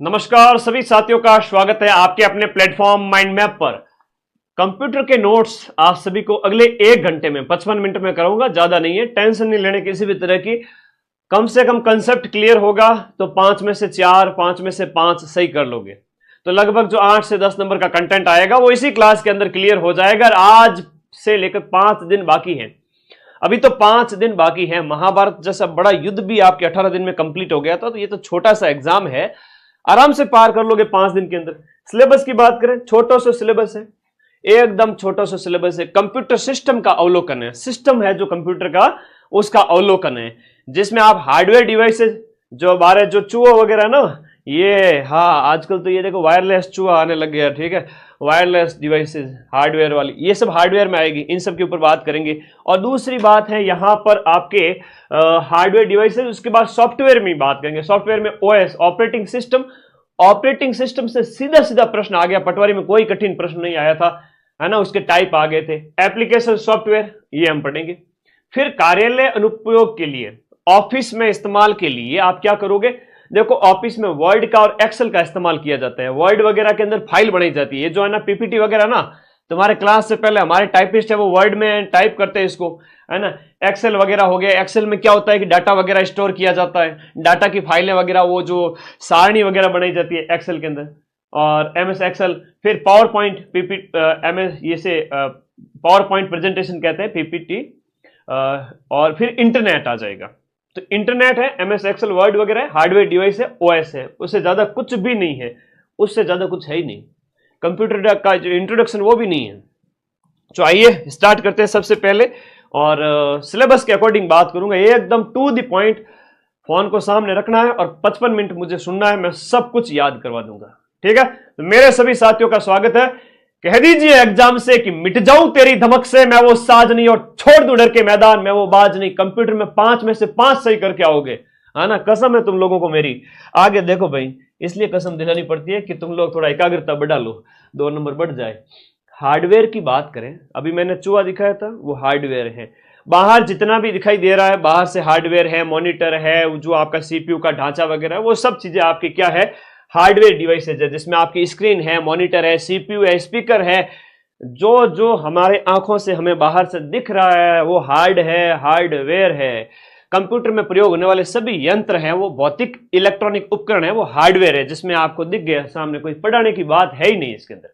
नमस्कार सभी साथियों का स्वागत है आपके अपने प्लेटफॉर्म माइंड मैप पर। कंप्यूटर के नोट्स आप सभी को अगले 1 घंटे में 55 मिनट में कराऊंगा, ज्यादा नहीं है, टेंशन नहीं लेने किसी भी तरह की। कम से कम कंसेप्ट क्लियर होगा तो 5 में से 4, 5 में से 5 सही कर लोगे तो लगभग जो 8 से 10 नंबर का कंटेंट आएगा वो इसी क्लास के अंदर क्लियर हो जाएगा। आज से लेकर 5 दिन बाकी हैं, अभी तो 5 दिन बाकी है। महाभारत जैसा बड़ा युद्ध भी आपके 18 दिन में कंप्लीट हो गया था, तो ये तो छोटा सा एग्जाम है, आराम से पार कर लोगे 5 दिन के अंदर। सिलेबस की बात करें, छोटा सा सिलेबस है, एकदम छोटा सा सिलेबस है। कंप्यूटर सिस्टम का अवलोकन है, सिस्टम है जो कंप्यूटर का उसका अवलोकन है, जिसमें आप हार्डवेयर डिवाइसेस जो हमारे जो चूहा वगैरह है ना, ये हाँ आजकल तो ये देखो वायरलेस चूहा आने लग गया, ठीक है, वायरलेस डिवाइसेस हार्डवेयर वाली, ये सब हार्डवेयर में आएगी, इन सब के ऊपर बात करेंगे। और दूसरी बात है यहाँ पर आपके हार्डवेयर डिवाइसेस, उसके बाद सॉफ्टवेयर में बात करेंगे। सॉफ्टवेयर में OS operating system, operating system से सीधा सीधा प्रश्न आ गया, पटवारी में कोई कठिन प्रश्न नहीं आया था, है ना, उसके टाइप आ गए थे। एप्लीकेशन सॉफ्टवेयर ये हम पढ़ेंगे। फिर कार्यालय अनुप्रयोग के लिए, ऑफिस में इस्तेमाल के लिए आप क्या करोगे, देखो ऑफिस में वर्ड का और एक्सेल का इस्तेमाल किया जाता है। वर्ड वगैरह के अंदर फाइल बनाई जाती है, ये जो है ना पीपीटी वगैरह ना, तुम्हारे क्लास से पहले हमारे टाइपिस्ट है वो वर्ड में टाइप करते हैं इसको, है ना। एक्सेल वगैरह हो गया, एक्सेल में क्या होता है कि डाटा वगैरह स्टोर किया जाता है, डाटा की फाइलें वगैरह, वो जो सारणी वगैरह बनाई जाती है एक्सेल के अंदर, और एमएस एक्सेल। फिर पावर पॉइंट एमएस, ये से पावर पॉइंट प्रेजेंटेशन कहते हैं पीपीटी। और फिर इंटरनेट आ जाएगा, तो इंटरनेट है, एमएस एक्सेल, वर्ड वगैरह है, हार्डवेयर डिवाइस है, ओएस है, उससे ज्यादा कुछ भी नहीं है, उससे ज्यादा कुछ है ही नहीं। कंप्यूटर का जो इंट्रोडक्शन वो भी नहीं है। तो आइए स्टार्ट करते हैं सबसे पहले, और सिलेबस के अकॉर्डिंग बात करूंगा, एकदम टू द पॉइंट। फोन को सामने रखना है और 55 मिनट मुझे सुनना है, मैं सब कुछ याद करवा दूंगा, ठीक है। तो मेरे सभी साथियों का स्वागत है। कह दीजिए एग्जाम से कि मिट जाऊं तेरी धमक से, मैं वो साज नहीं और छोड़ दूं डर के मैदान, मैं वो बाज नहीं। कंप्यूटर में 5 में से 5 सही करके आओगे, है ना, कसम है तुम लोगों को मेरी। आगे देखो भाई, इसलिए कसम दिलानी पड़ती है कि तुम लोग थोड़ा एकाग्रता बढ़ा लो, 2 नंबर बढ़ जाए। हार्डवेयर की बात करें, अभी मैंने चूहा दिखाया था, वो हार्डवेयर है। बाहर जितना भी दिखाई दे रहा है बाहर से हार्डवेयर है, मॉनिटर है, जो आपका सीपीयू का ढांचा वगैरह है, वो सब चीजें आपकी क्या है, हार्डवेयर डिवाइसेज है, जिसमें आपकी स्क्रीन है, मॉनिटर है, सीपीयू है, स्पीकर है। जो जो हमारे आंखों से हमें बाहर से दिख रहा है वो हार्डवेयर है। कंप्यूटर में प्रयोग होने वाले सभी यंत्र हैं, वो भौतिक इलेक्ट्रॉनिक उपकरण है, वो हार्डवेयर है, जिसमें आपको दिख गया सामने, कोई पढ़ाने की बात है ही नहीं, इसके अंदर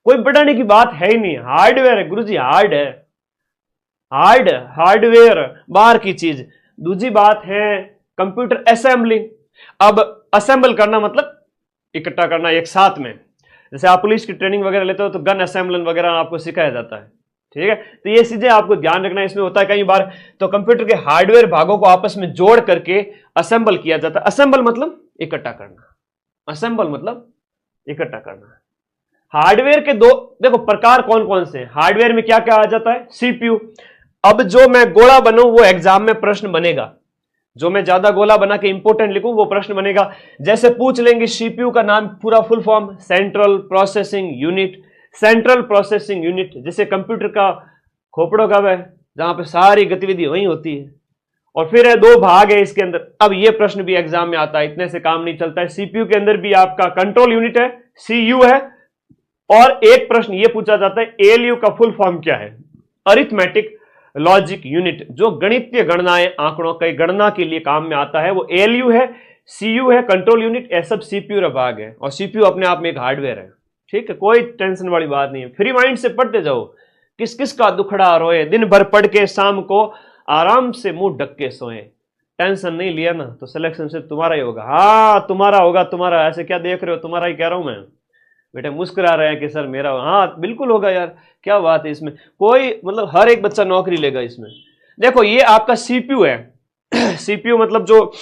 कोई पढ़ाने की बात है ही नहीं, हार्डवेयर है गुरुजी, हार्ड है, हार्डवेयर बाहर की चीज। दूसरी बात है कंप्यूटर असेंबलिंग। अब असेंबल करना मतलब इकट्ठा करना एक साथ में, जैसे आप पुलिस की ट्रेनिंग वगैरह लेते हो तो गन असेंबलन वगैरह आपको सिखाया जाता है, ठीक है। तो ये चीजें आपको ध्यान रखना है, इसमें होता है कई बार तो कंप्यूटर के हार्डवेयर भागों को आपस में जोड़ करके असेंबल किया जाता है। असेंबल मतलब इकट्ठा करना, असेंबल मतलब इकट्ठा करना। हार्डवेयर के दो देखो प्रकार कौन कौन से हैं, हार्डवेयर में क्या क्या आ जाता है, सीपीयू। अब जो मैं गोला बनूं वो एग्जाम में प्रश्न बनेगा, जो मैं ज्यादा गोला बना के इंपोर्टेंट लिखूं वो प्रश्न बनेगा। जैसे पूछ लेंगे सीपीयू का नाम पूरा full form, central processing unit. Central processing unit जैसे कंप्यूटर का खोपड़ों का है, जहां पे सारी गतिविधि वहीं होती है। और फिर है 2 भाग है इसके अंदर, अब ये प्रश्न भी एग्जाम में आता है, इतने से काम नहीं चलता है। सीपीयू के अंदर भी आपका कंट्रोल यूनिट है, सीयू है। और एक प्रश्न ये पूछा जाता है एएलयू का फुल फॉर्म क्या है, अरिथमेटिक लॉजिक यूनिट, जो गणितीय गणनाएं, आंकड़ों की गणना के लिए काम में आता है, वो एएलयू है, सीयू है, कंट्रोल यूनिट, ये सब सीपीयू का भाग है। और सीपीयू अपने आप में एक हार्डवेयर है, ठीक है, कोई टेंशन वाली बात नहीं है। फ्री माइंड से पढ़ते जाओ, किस किस का दुखड़ा रोए, दिन भर पढ़ के शाम को आराम से मुंह ढक के सोए। टेंशन नहीं लिया ना तो सिलेक्शन से तुम्हारा ही होगा, हाँ तुम्हारा होगा, तुम्हारा। ऐसे क्या देख रहे हो, तुम्हारा ही कह रहा हूं मैं। बेटे मुस्कुरा रहे हैं कि सर मेरा, हाँ बिल्कुल होगा यार, क्या बात है इसमें, कोई मतलब हर एक बच्चा नौकरी लेगा इसमें। देखो ये आपका सीपीयू है। सीपीयू मतलब जो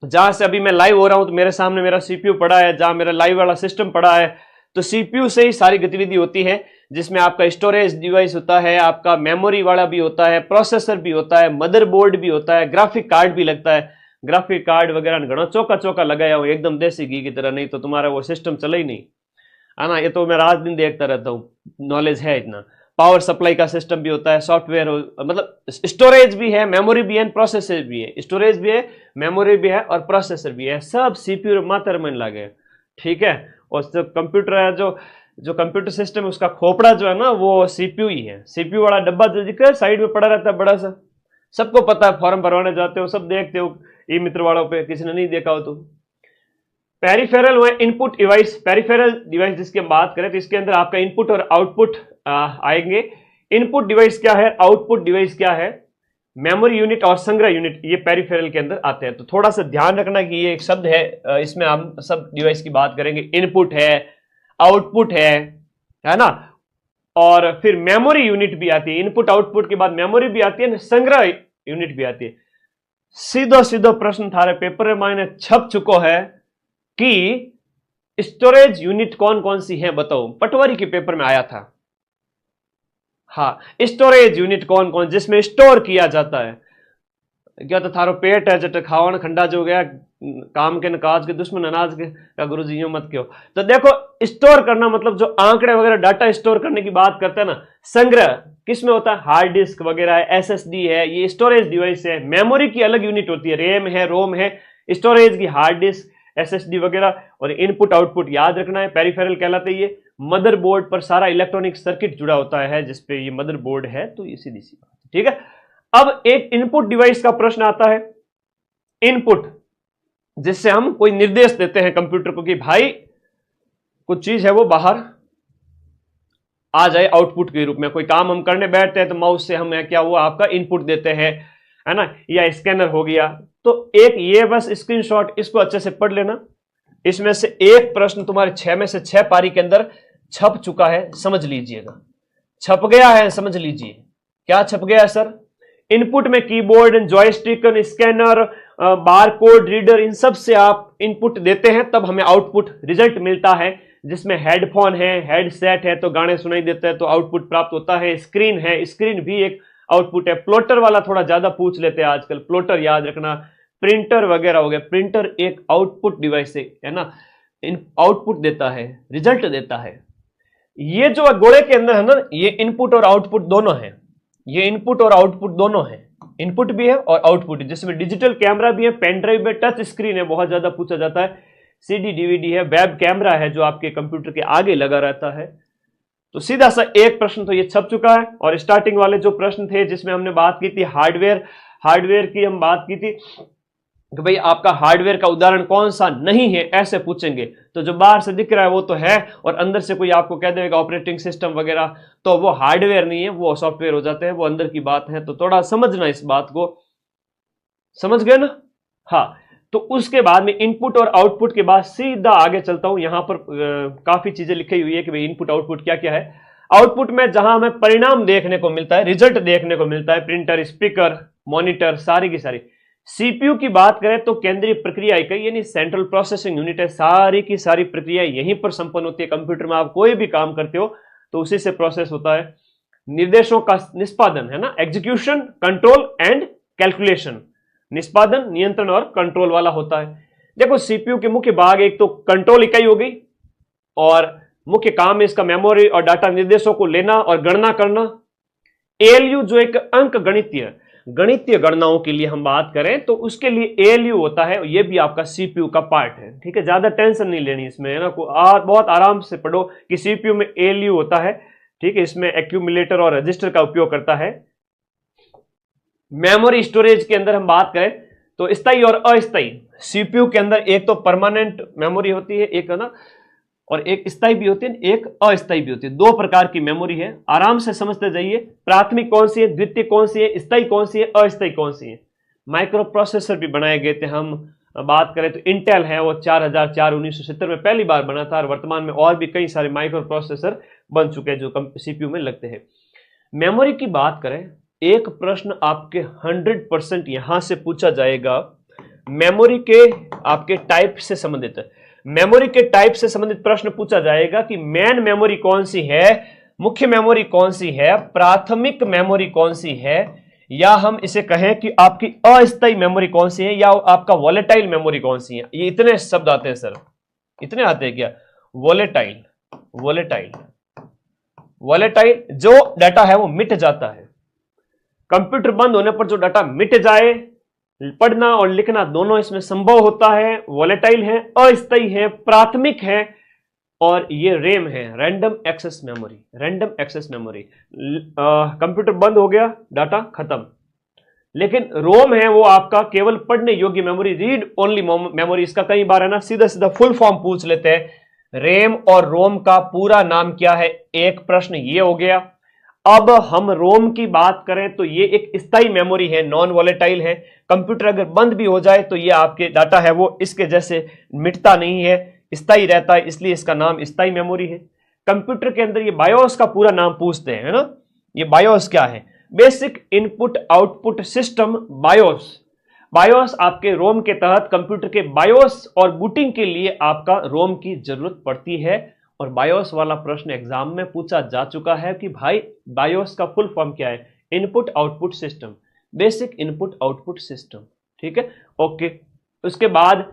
जहां से अभी मैं लाइव हो रहा हूं तो मेरे सामने मेरा सीपीयू पड़ा है, जहां मेरा लाइव वाला सिस्टम पड़ा है, तो सीपीयू से ही सारी गतिविधि होती है, जिसमें आपका स्टोरेज डिवाइस होता है, आपका मेमोरी वाला भी होता है, प्रोसेसर भी होता है, मदरबोर्ड भी होता है, ग्राफिक कार्ड भी लगता है। ग्राफिक कार्ड वगैरह घना चौका चौका लगाया हो एकदम देसी घी की तरह, नहीं तो तुम्हारा वो सिस्टम चला ही नहीं, है ना। ये तो मैं रात दिन देखता रहता हूँ, नॉलेज है इतना। पावर सप्लाई का सिस्टम भी होता है, सॉफ्टवेयर, मतलब स्टोरेज भी है, मेमोरी भी है, प्रोसेसर भी है, स्टोरेज भी है, मेमोरी भी है और प्रोसेसर भी है, सब सीपीयू मात्र में लगे, ठीक है। और जो कंप्यूटर है, जो कंप्यूटर सिस्टम है, उसका खोपड़ा जो है ना वो सीपीयू ही है। सीपीयू वाला डब्बा जो दिख रहा है साइड में पड़ा रहता है बड़ा सा, सबको पता है, फॉर्म भरवाने जाते हो सब देखते हो ई मित्र वालों पे, किसी ने नहीं देखा हो तो। पेरिफेरल हुए इनपुट डिवाइस, पेरिफेरल डिवाइस जिसकी हम बात करें तो इसके अंदर आपका इनपुट और आउटपुट आएंगे। इनपुट डिवाइस क्या है, आउटपुट डिवाइस क्या है, मेमोरी यूनिट और संग्रह यूनिट, ये पेरिफेरल के अंदर आते हैं। तो थोड़ा सा ध्यान रखना कि ये एक शब्द है, इसमें हम सब डिवाइस की बात करेंगे। इनपुट है, आउटपुट है ना, और फिर मेमोरी यूनिट भी आती है। इनपुट आउटपुट के बाद मेमोरी भी आती है, संग्रह यूनिट भी आती है। सीधो सीधो प्रश्न थारे पेपर में मैंने छप चुको है कि स्टोरेज यूनिट कौन कौन सी है बताओ, पटवारी के पेपर में आया था। हाँ, स्टोरेज यूनिट कौन कौन जिसमें स्टोर किया जाता है। क्या तो थारो पेट है जट खावन खंडा जो गया, काम के नकाज के दुश्मन अनाज के का गुरुजी यूं मत क्यों। तो देखो, स्टोर करना मतलब जो आंकड़े वगैरह डाटा स्टोर करने की बात करते हैं ना, संग्रह किसमें होता है, हार्ड डिस्क वगैरह है, एसएसडी है, ये स्टोरेज डिवाइस है। मेमोरी की अलग यूनिट होती है, रैम है, रोम है, स्टोरेज की हार्ड डिस्क, एसएसडी वगैरह। और इनपुट आउटपुट याद रखना है, पेरिफेरल कहलाते हैं। ये मदरबोर्ड पर सारा इलेक्ट्रॉनिक सर्किट जुड़ा होता है, जिसपे ये मदरबोर्ड है, तो ये सीधी सी बात है, ठीक है। अब एक इनपुट डिवाइस का प्रश्न आता है, इनपुट जिससे हम कोई निर्देश देते हैं कंप्यूटर को कि भाई कुछ चीज है वो बाहर आ जाए आउटपुट के रूप में। कोई काम हम करने बैठते हैं तो माउस से हम क्या हुआ आपका इनपुट देते हैं, है ना, या स्कैनर हो गया। तो एक ये बस स्क्रीनशॉट, इसको अच्छे से पढ़ लेना। इसमें से एक प्रश्न तुम्हारे 6 में से 6 पारी के अंदर छप चुका है, समझ लीजिएगा। छप गया है, समझ लीजिए क्या छप गया है सर। इनपुट में keyboard, joystick, scanner, barcode reader, इन सब से आप इनपुट देते हैं, तब हमें आउटपुट रिजल्ट मिलता है। जिसमें हेडफोन है, हेडसेट है तो गाने सुनाई देते हैं तो आउटपुट प्राप्त होता है। स्क्रीन है, स्क्रीन भी एक आउटपुट है। प्लॉटर वाला थोड़ा ज्यादा पूछ लेते हैं आजकल, प्लॉटर याद रखना। प्रिंटर वगैरह हो गया, प्रिंटर एक आउटपुट डिवाइस है ना, आउटपुट देता है, रिजल्ट देता है। ये जो गोले के अंदर है ना, ये इनपुट और आउटपुट दोनों है, ये इनपुट और आउटपुट दोनों है, इनपुट भी है और आउटपुट है। जिसमें डिजिटल कैमरा भी है, पेन ड्राइव में टच स्क्रीन है, बहुत ज्यादा पूछा जाता है, सीडी डीवीडी है, वेब कैमरा है जो आपके कंप्यूटर के आगे लगा रहता है। तो सीधा सा एक प्रश्न तो ये छप चुका है। और स्टार्टिंग वाले जो प्रश्न थे जिसमें हमने बात की थी हार्डवेयर की हम बात की थी कि भाई आपका हार्डवेयर का उदाहरण कौन सा नहीं है, ऐसे पूछेंगे। तो जो बाहर से दिख रहा है वो तो है, और अंदर से कोई आपको कह देगा ऑपरेटिंग सिस्टम वगैरह, तो वो हार्डवेयर नहीं है, वो सॉफ्टवेयर हो जाते हैं, वो अंदर की बात है। तो थोड़ा समझना इस बात को, समझ गए ना। हाँ, तो उसके बाद में इनपुट और आउटपुट के बाद सीधा आगे चलता हूं। यहां पर काफी चीजें लिखी हुई है कि भाई इनपुट आउटपुट क्या क्या है। आउटपुट में जहां हमें परिणाम देखने को मिलता है, रिजल्ट देखने को मिलता है, प्रिंटर, स्पीकर, मॉनिटर, सारी की सारी। सीपीयू की बात करें तो केंद्रीय प्रक्रिया इकाई यानी सेंट्रल प्रोसेसिंग यूनिट है। सारी की सारी प्रक्रिया यहीं पर संपन्न होती है। कंप्यूटर में आप कोई भी काम करते हो तो उसी से प्रोसेस होता है। निर्देशों का निष्पादन है ना, एग्जीक्यूशन, कंट्रोल एंड कैलकुलेशन। निष्पादन, नियंत्रण और कंट्रोल वाला होता है। देखो, सीपीयू के मुख्य भाग, एक तो कंट्रोल इकाई हो गई, और मुख्य काम है इसका मेमोरी और डाटा निर्देशों को लेना और गणना करना। एएलयू जो एक अंक गणितीय गणनाओं के लिए हम बात करें तो उसके लिए एएलयू होता है, ये भी आपका सीपीयू का पार्ट है, ठीक है। ज्यादा टेंशन नहीं लेनी इसमें, है ना, बहुत आराम से पढ़ो कि सीपीयू में एएलयू होता है, ठीक है। इसमें एक्यूमुलेटर और रजिस्टर का उपयोग करता है। मेमोरी स्टोरेज के अंदर हम बात करें तो स्थायी और अस्थायी। सीपीयू के अंदर एक तो परमानेंट मेमोरी होती है, एक है ना, और एक स्थायी भी होती है, एक अस्थायी भी होती है। 2 प्रकार की मेमोरी है, आराम से समझते जाइए। प्राथमिक कौन सी है, द्वितीय कौन सी है, स्थायी कौन सी है, अस्थायी कौन सी है। माइक्रो प्रोसेसर भी बनाए गए थे। हम बात करें तो इंटेल है, वो 4004 1970 में पहली बार बना था, और वर्तमान में और भी कई सारे माइक्रो प्रोसेसर बन चुके हैं जो सीपीयू में लगते हैं। मेमोरी की बात करें, एक प्रश्न आपके 100% यहां से पूछा जाएगा, मेमोरी के आपके टाइप से संबंधित है। मेमोरी के टाइप से संबंधित प्रश्न पूछा जाएगा कि मेन मेमोरी कौन सी है, मुख्य मेमोरी कौन सी है, प्राथमिक मेमोरी कौन सी है, या हम इसे कहें कि आपकी अस्थायी मेमोरी कौन सी है, या आपका वॉलेटाइल मेमोरी कौन सी है। ये इतने शब्द आते हैं सर, इतने आते हैं क्या। वॉलेटाइल, वॉलेटाइल जो डाटा है वो मिट जाता है। कंप्यूटर बंद होने पर जो डाटा मिट जाए, पढ़ना और लिखना दोनों इसमें संभव होता है। वॉलेटाइल है, अस्थायी है, प्राथमिक है, और ये रैम है, random access memory. Random access memory, computer बंद हो गया, डाटा खत्म। लेकिन रोम है वो आपका केवल पढ़ने योग्य मेमोरी, रीड ओनली मेमोरी। इसका कई बार है ना सीधा सीधा फुल फॉर्म पूछ लेते हैं। रैम और रोम का पूरा नाम क्या है, एक प्रश्न ये हो गया। अब हम रोम की बात करें तो ये एक स्थायी मेमोरी है, नॉन वॉलेटाइल है। कंप्यूटर अगर बंद भी हो जाए तो ये आपके डाटा है वो इसके जैसे मिटता नहीं है, स्थायी रहता है, इसलिए इसका नाम स्थायी मेमोरी है। कंप्यूटर के अंदर ये बायोस का पूरा नाम पूछते हैं, है ना। ये बायोस क्या है, basic input output system, BIOS. BIOS आपके रोम के तहत कंप्यूटर के बायोस और बूटिंग के लिए आपका रोम की जरूरत पड़ती है। और बायोस वाला प्रश्न एग्जाम में पूछा जा चुका है कि भाई बायोस का फुल फॉर्म क्या है, input output system, basic input output system. ठीक है, ओके। उसके बाद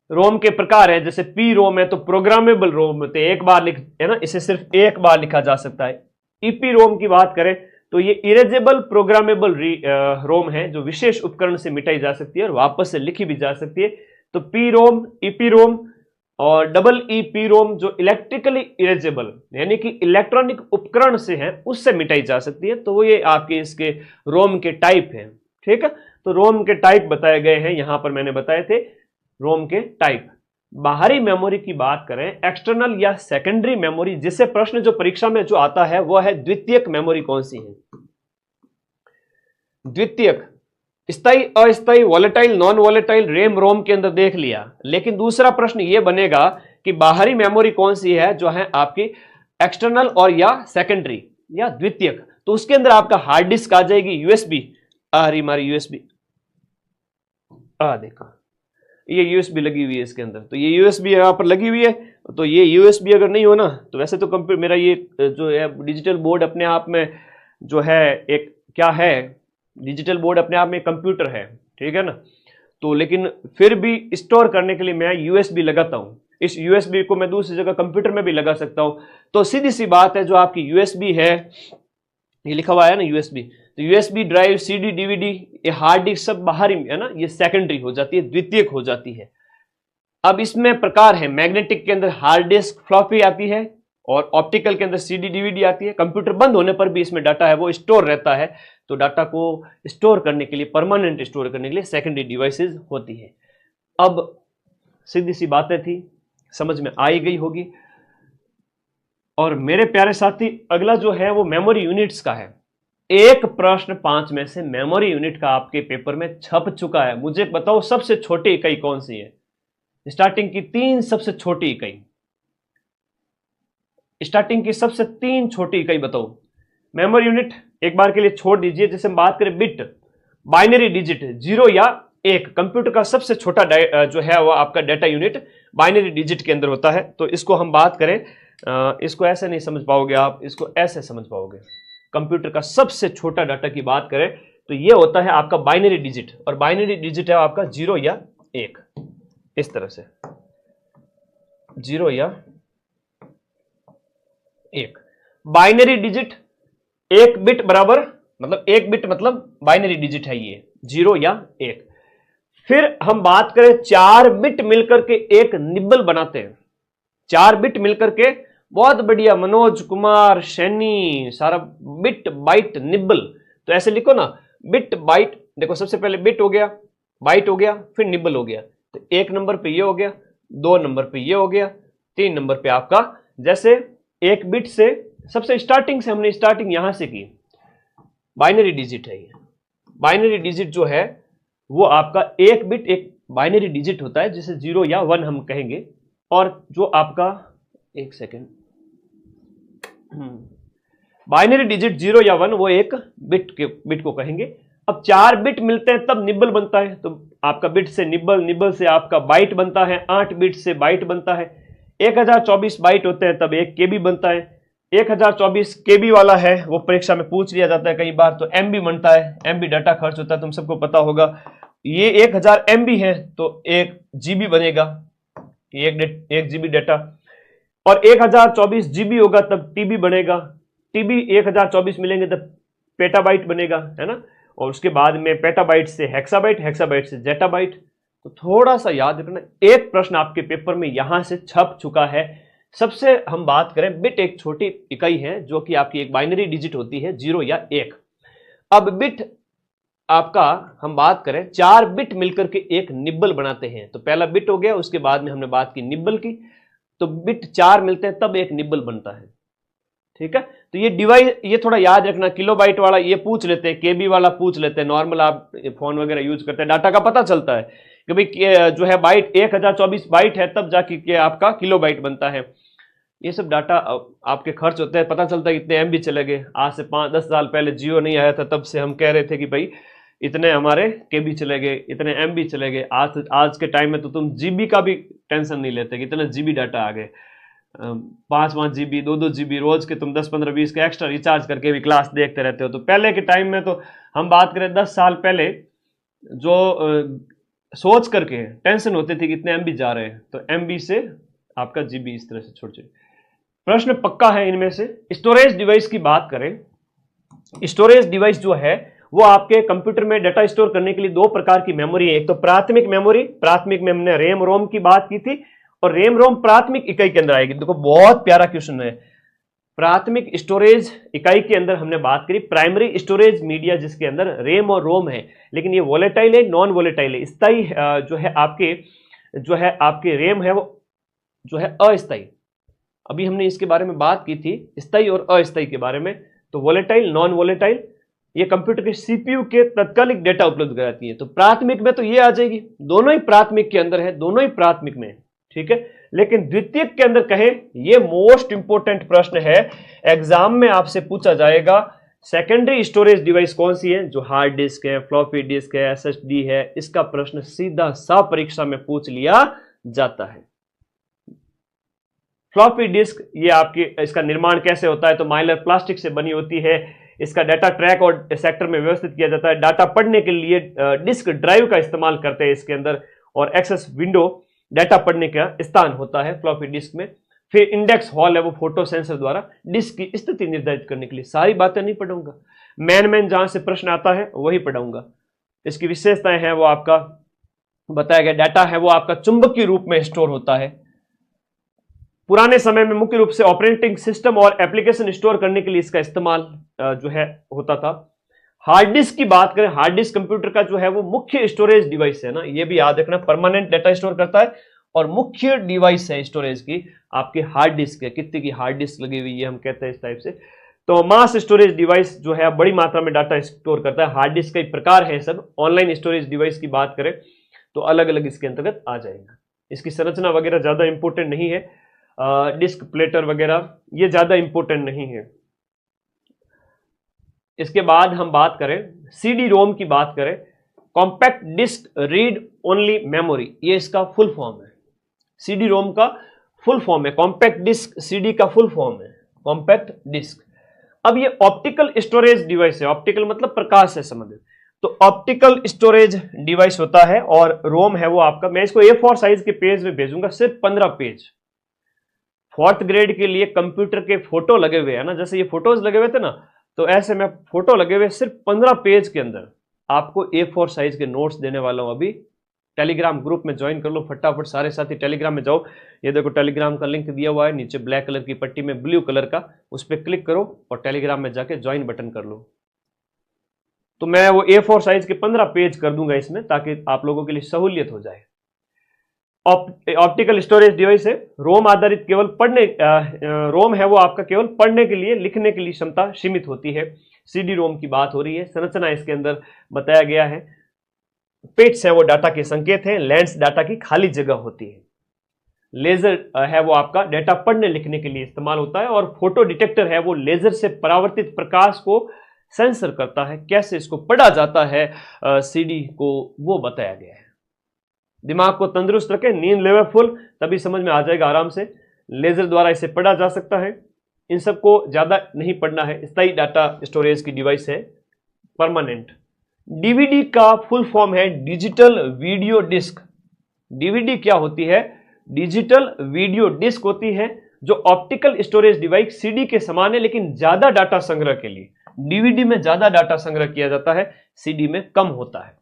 रोम के प्रकार है, जैसे पी रोम है तो प्रोग्रामेबल रोम होते हैं, एक बार लिख है ना, इसे सिर्फ एक बार लिखा जा सकता है। ईपी रोम की बात करें तो ये इरेजेबल प्रोग्रामेबल रोम है, जो विशेष उपकरण से मिटाई जा सकती है और वापस से लिखी भी जा सकती है। तो पी रोम, ईपी रोम, और डबल ईपी रोम जो इलेक्ट्रिकली इरेजेबल यानी कि इलेक्ट्रॉनिक उपकरण से है, उससे मिटाई जा सकती है। तो वो ये आपके इसके रोम के टाइप हैं। ठीक है, तो रोम के टाइप बताए गए हैं यहां पर, मैंने बताए थे रोम के टाइप। बाहरी मेमोरी की बात करें, एक्सटर्नल या सेकेंडरी मेमोरी, जिससे प्रश्न जो परीक्षा में जो आता है वह है द्वितीयक मेमोरी कौन सी है। द्वितीयक, स्थायी, अस्थायी, volatile, non volatile, RAM ROM के अंदर देख लिया। लेकिन दूसरा प्रश्न यह बनेगा कि बाहरी मेमोरी कौन सी है जो है आपकी एक्सटर्नल और या सेकेंडरी या द्वितीयक। तो उसके अंदर आपका हार्ड डिस्क आ जाएगी, यूएसबी। आ रही हमारी यूएसबी, देखो ये यूएसबी लगी हुई है इसके अंदर। तो ये यूएसबी यहां पर लगी हुई है। तो ये यूएसबी अगर नहीं हो ना, तो वैसे तो कंप्यूटर मेरा ये जो है डिजिटल बोर्ड अपने आप में जो है एक क्या है, डिजिटल बोर्ड अपने आप में कंप्यूटर है, ठीक है ना। तो लेकिन फिर भी स्टोर करने के लिए मैं यूएसबी लगाता हूं। इस यूएसबी को मैं दूसरी जगह कंप्यूटर में भी लगा सकता हूं। तो सीधी सी बात है, जो आपकी यूएसबी है, ये लिखा हुआ है ना यूएसबी, तो यूएसबी ड्राइव, सीडी, डीवीडी, ये हार्ड डिस्क सब बाहरी है ना, ये सेकेंडरी हो जाती है, द्वितीयक हो जाती है। अब इसमें प्रकार है, मैग्नेटिक के अंदर हार्ड डिस्क, फ्लॉपी आती है, और ऑप्टिकल के अंदर सीडी, डीवीडी आती है। कंप्यूटर बंद होने पर भी इसमें डाटा है वो स्टोर रहता है। तो डाटा को स्टोर करने के लिए, परमानेंट स्टोर करने के लिए सेकेंडरी डिवाइसेस होती है। अब सीधी सी बातें थी, समझ में आई गई होगी। और मेरे प्यारे साथी, अगला जो है वो मेमोरी यूनिट्स का है। एक प्रश्न 5 में से मेमोरी यूनिट का आपके पेपर में छप चुका है। मुझे बताओ सबसे छोटी इकाई कौन सी है, स्टार्टिंग की 3 सबसे छोटी इकाई, स्टार्टिंग की सबसे 3 छोटी इकाई बताओ। मेमोरी यूनिट एक बार के लिए छोड़ दीजिए। जैसे हम बात करें बिट, बाइनरी डिजिट 0 या 1, कंप्यूटर का सबसे छोटा जो है वो आपका डाटा यूनिट बाइनरी डिजिट के अंदर होता है। तो इसको हम बात करें, इसको ऐसे नहीं समझ पाओगे आप, इसको ऐसे समझ पाओगे। कंप्यूटर का सबसे छोटा डाटा की बात करें तो ये होता है आपका बाइनरी डिजिट, और बाइनरी डिजिट है आपका 0 या 1, इस तरह से 0 या 1। बाइनरी डिजिट 1 बिट बराबर, मतलब 1 बिट मतलब बाइनरी डिजिट है ये, 0 या 1। फिर हम बात करें 4 बिट मिलकर के एक निब्बल बनाते हैं। 4 बिट मिलकर के, बहुत बढ़िया मनोज कुमार सैनी, सारा बिट बाइट निब्बल। तो ऐसे लिखो ना, बिट बाइट। देखो सबसे पहले बिट हो गया, बाइट हो गया, फिर निब्बल हो गया। तो 1 नंबर पे ये हो गया, 2 नंबर पे ये हो गया, 3 नंबर पे आपका, जैसे 1 बिट से सबसे स्टार्टिंग से हमने स्टार्टिंग यहां से की, बाइनरी डिजिट है ये। बाइनरी डिजिट जो है वो आपका 1 बिट एक बाइनरी डिजिट होता है, जिसे 0 या 1 हम कहेंगे। और जो आपका, एक सेकेंड, बाइनरी डिजिट 0 या 1 वो एक बिट को कहेंगे। अब 4 बिट मिलते हैं तब निब्बल बनता है। तो आपका बिट से निब्बल, निब्बल से आपका बाइट बनता है, 8 बिट से बाइट बनता है। 1024 बाइट होते हैं तब 1 केबी बनता है। 1024 केबी वाला है वो परीक्षा में पूछ लिया जाता है कई बार। तो एमबी बनता है, एमबी डाटा खर्च होता है, तुम सबको पता होगा। ये 1000 एमबी है तो 1 जीबी बनेगा, 1 जीबी डाटा। और 1024 जीबी होगा तब टीबी बनेगा। टीबी 1024 मिलेंगे तो पेटाबाइट बनेगा, है ना। और उसके बाद में पेटाबाइट से हेक्साबाइट, हेक्साबाइट से जेटाबाइट। तो थोड़ा सा याद रखना, एक प्रश्न आपके पेपर में यहां से छप चुका है। सबसे हम बात करें, बिट एक छोटी इकाई है जो कि आपकी एक बाइनरी डिजिट होती है, 0 या 1। अब बिट आपका हम बात करें 4 बिट मिलकर के एक निब्बल बनाते हैं। तो पहला बिट हो गया, उसके बाद में हमने बात की निब्बल की, तो बिट 4 मिलते हैं तब एक निब्बल बनता है, ठीक है। तो ये डिवाइस, ये थोड़ा याद रखना, किलोबाइट वाला ये पूछ लेते हैं, केबी वाला पूछ लेते हैं, नॉर्मल आप फोन वगैरह यूज करते हैं, डाटा का पता चलता है कि भाई जो है बाइट 1024 बाइट है तब जाके के आपका किलोबाइट बनता है। ये सब डाटा आपके खर्च होते हैं, पता चलता है कितने एमबी चले गए। आज से 5-10 साल पहले जियो नहीं आया था, तब से हम कह रहे थे कि भाई इतने हमारे केबी चले गए, इतने एमबी चले गए। आज के टाइम में तो तुम जीबी का भी टेंशन नहीं लेते कि इतने जीबी डाटा आ गए। 5-5 जीबी, 2-2 जीबी रोज के तुम 10-15-20 के एक्स्ट्रा रिचार्ज करके भी क्लास देखते रहते हो। तो पहले के टाइम में तो हम बात करें 10 साल पहले, जो सोच करके टेंशन होती थी कि इतने एमबी जा रहे हैं, तो एमबी से आपका जीबी इस तरह से छोड़ जाए। प्रश्न पक्का है इनमें से। स्टोरेज डिवाइस की बात करें, स्टोरेज डिवाइस जो है वो आपके कंप्यूटर में डाटा स्टोर करने के लिए 2 प्रकार की मेमोरी है। एक तो प्राथमिक मेमोरी, प्राथमिक में हमने रैम रोम की बात की थी, और रैम रोम प्राथमिक इकाई के अंदर आएगी। देखो बहुत प्यारा क्वेश्चन है। प्राथमिक स्टोरेज इकाई के अंदर हमने बात करी प्राइमरी स्टोरेज मीडिया, जिसके अंदर रैम और रोम है, लेकिन ये वोलेटाइल है, नॉन वोलेटाइल है। स्थायी जो है आपके रैम है वो जो है अस्थायी। अभी हमने इसके बारे में बात की थी, स्थायी और अस्थायी के बारे में। तो वोलेटाइल, नॉन वोलेटाइल, ये कंप्यूटर के सीपीयू के तत्कालिक डेटा उपलब्ध कराती है। तो प्राथमिक में तो ये आ जाएगी, दोनों ही प्राथमिक के अंदर है, दोनों ही प्राथमिक में, ठीक है। लेकिन द्वितीयक के अंदर कहें, ये मोस्ट इंपोर्टेंट प्रश्न है, एग्जाम में आपसे पूछा जाएगा, सेकेंडरी स्टोरेज डिवाइस कौन सी है, जो हार्ड डिस्क है, फ्लॉपी डिस्क है, एसएसडी है। इसका प्रश्न सीधा सा परीक्षा में पूछ लिया जाता है। फ्लॉपी डिस्क, ये आपकी, इसका निर्माण कैसे होता है, तो माइलर प्लास्टिक से बनी होती है। इसका डाटा ट्रैक और सेक्टर में व्यवस्थित किया जाता है। डाटा पढ़ने के लिए डिस्क ड्राइव का इस्तेमाल करते हैं इसके अंदर, और एक्सेस विंडो डाटा पढ़ने का स्थान होता है फ्लॉपी डिस्क में। फिर इंडेक्स हॉल है, वो फोटो सेंसर द्वारा डिस्क की स्थिति निर्धारित करने के लिए। सारी बातें नहीं पढ़ाऊंगा, मैन जहां से प्रश्न आता है वही पढ़ाऊंगा। इसकी विशेषताएं हैं वो आपका बताया गया। डाटा है वो आपका चुंबकीय रूप में स्टोर होता है। पुराने समय में मुख्य रूप से ऑपरेटिंग सिस्टम और एप्लीकेशन स्टोर करने के लिए इसका इस्तेमाल जो है होता था। हार्ड डिस्क की बात करें, हार्ड डिस्क कंप्यूटर का जो है वो मुख्य स्टोरेज डिवाइस है ना, ये भी याद रखना, परमानेंट डाटा स्टोर करता है और मुख्य डिवाइस है स्टोरेज की आपकी हार्ड डिस्क है। कितने की हार्ड डिस्क लगी हुई है हम कहते हैं इस टाइप से। तो मास स्टोरेज डिवाइस जो है बड़ी मात्रा में डाटा स्टोर करता है। हार्ड डिस्क का प्रकार है सब। ऑनलाइन स्टोरेज डिवाइस की बात करें तो अलग अलग इसके अंतर्गत आ जाएगा। इसकी संरचना वगैरह ज्यादा इंपॉर्टेंट नहीं है, डिस्क प्लेटर वगैरह ये ज्यादा इंपॉर्टेंट नहीं है। इसके बाद हम बात करें सीडी रोम की बात करें, compact disc read only memory, ये इसका फुल फॉर्म है। सीडी रोम का फुल फॉर्म है कॉम्पैक्ट डिस्क, सीडी का फुल फॉर्म है कॉम्पैक्ट डिस्क। अब ये ऑप्टिकल स्टोरेज डिवाइस है, ऑप्टिकल मतलब प्रकाश से संबंधित। तो ऑप्टिकल स्टोरेज डिवाइस होता है और रोम है वो आपका, मैं इसको A4 साइज के पेज में भेजूंगा, सिर्फ 15 पेज। 4th ग्रेड के लिए कंप्यूटर के फोटो लगे हुए हैं ना, जैसे ये फोटोज लगे हुए थे ना, तो ऐसे में फोटो लगे हुए सिर्फ 15 पेज के अंदर आपको A4 साइज के नोट्स देने वाला हूं। अभी टेलीग्राम ग्रुप में ज्वाइन कर लो फटाफट, सारे साथी टेलीग्राम में जाओ। ये देखो टेलीग्राम का लिंक दिया हुआ है नीचे ब्लैक कलर की पट्टी में ब्लू कलर का, उस पर क्लिक करो और टेलीग्राम में जाके ज्वाइन बटन कर लो। तो मैं वो A4 साइज के 15 पेज कर दूंगा इसमें, ताकि आप लोगों के लिए सहूलियत हो जाए। ऑप्टिकल स्टोरेज डिवाइस है, रोम आधारित, केवल पढ़ने, रोम है वो आपका केवल पढ़ने के लिए, लिखने के लिए क्षमता सीमित होती है। सीडी रोम की बात हो रही है। संरचना इसके अंदर बताया गया है। पिट्स है वो डाटा के संकेत है, लेंस डाटा की खाली जगह होती है। लेजर है वो आपका डाटा पढ़ने लिखने के लिए इस्तेमाल होता है, और फोटो डिटेक्टर है वो लेजर से परावर्तित प्रकाश को सेंसर करता है। कैसे इसको पढ़ा जाता है सीडी को, वो बताया गया है। दिमाग को तंदुरुस्त रखें, नींद लेवल फुल, तभी समझ में आ जाएगा आराम से। लेजर द्वारा इसे पढ़ा जा सकता है। इन सबको ज्यादा नहीं पढ़ना है। स्थायी डाटा स्टोरेज की डिवाइस है, परमानेंट। डीवीडी का फुल फॉर्म है डिजिटल वीडियो डिस्क। डीवीडी क्या होती है? डिजिटल वीडियो डिस्क होती है, जो ऑप्टिकल स्टोरेज डिवाइस सीडी के समान है लेकिन ज्यादा डाटा संग्रह के लिए। डीवीडी में ज्यादा डाटा संग्रह किया जाता है, सीडी में कम होता है।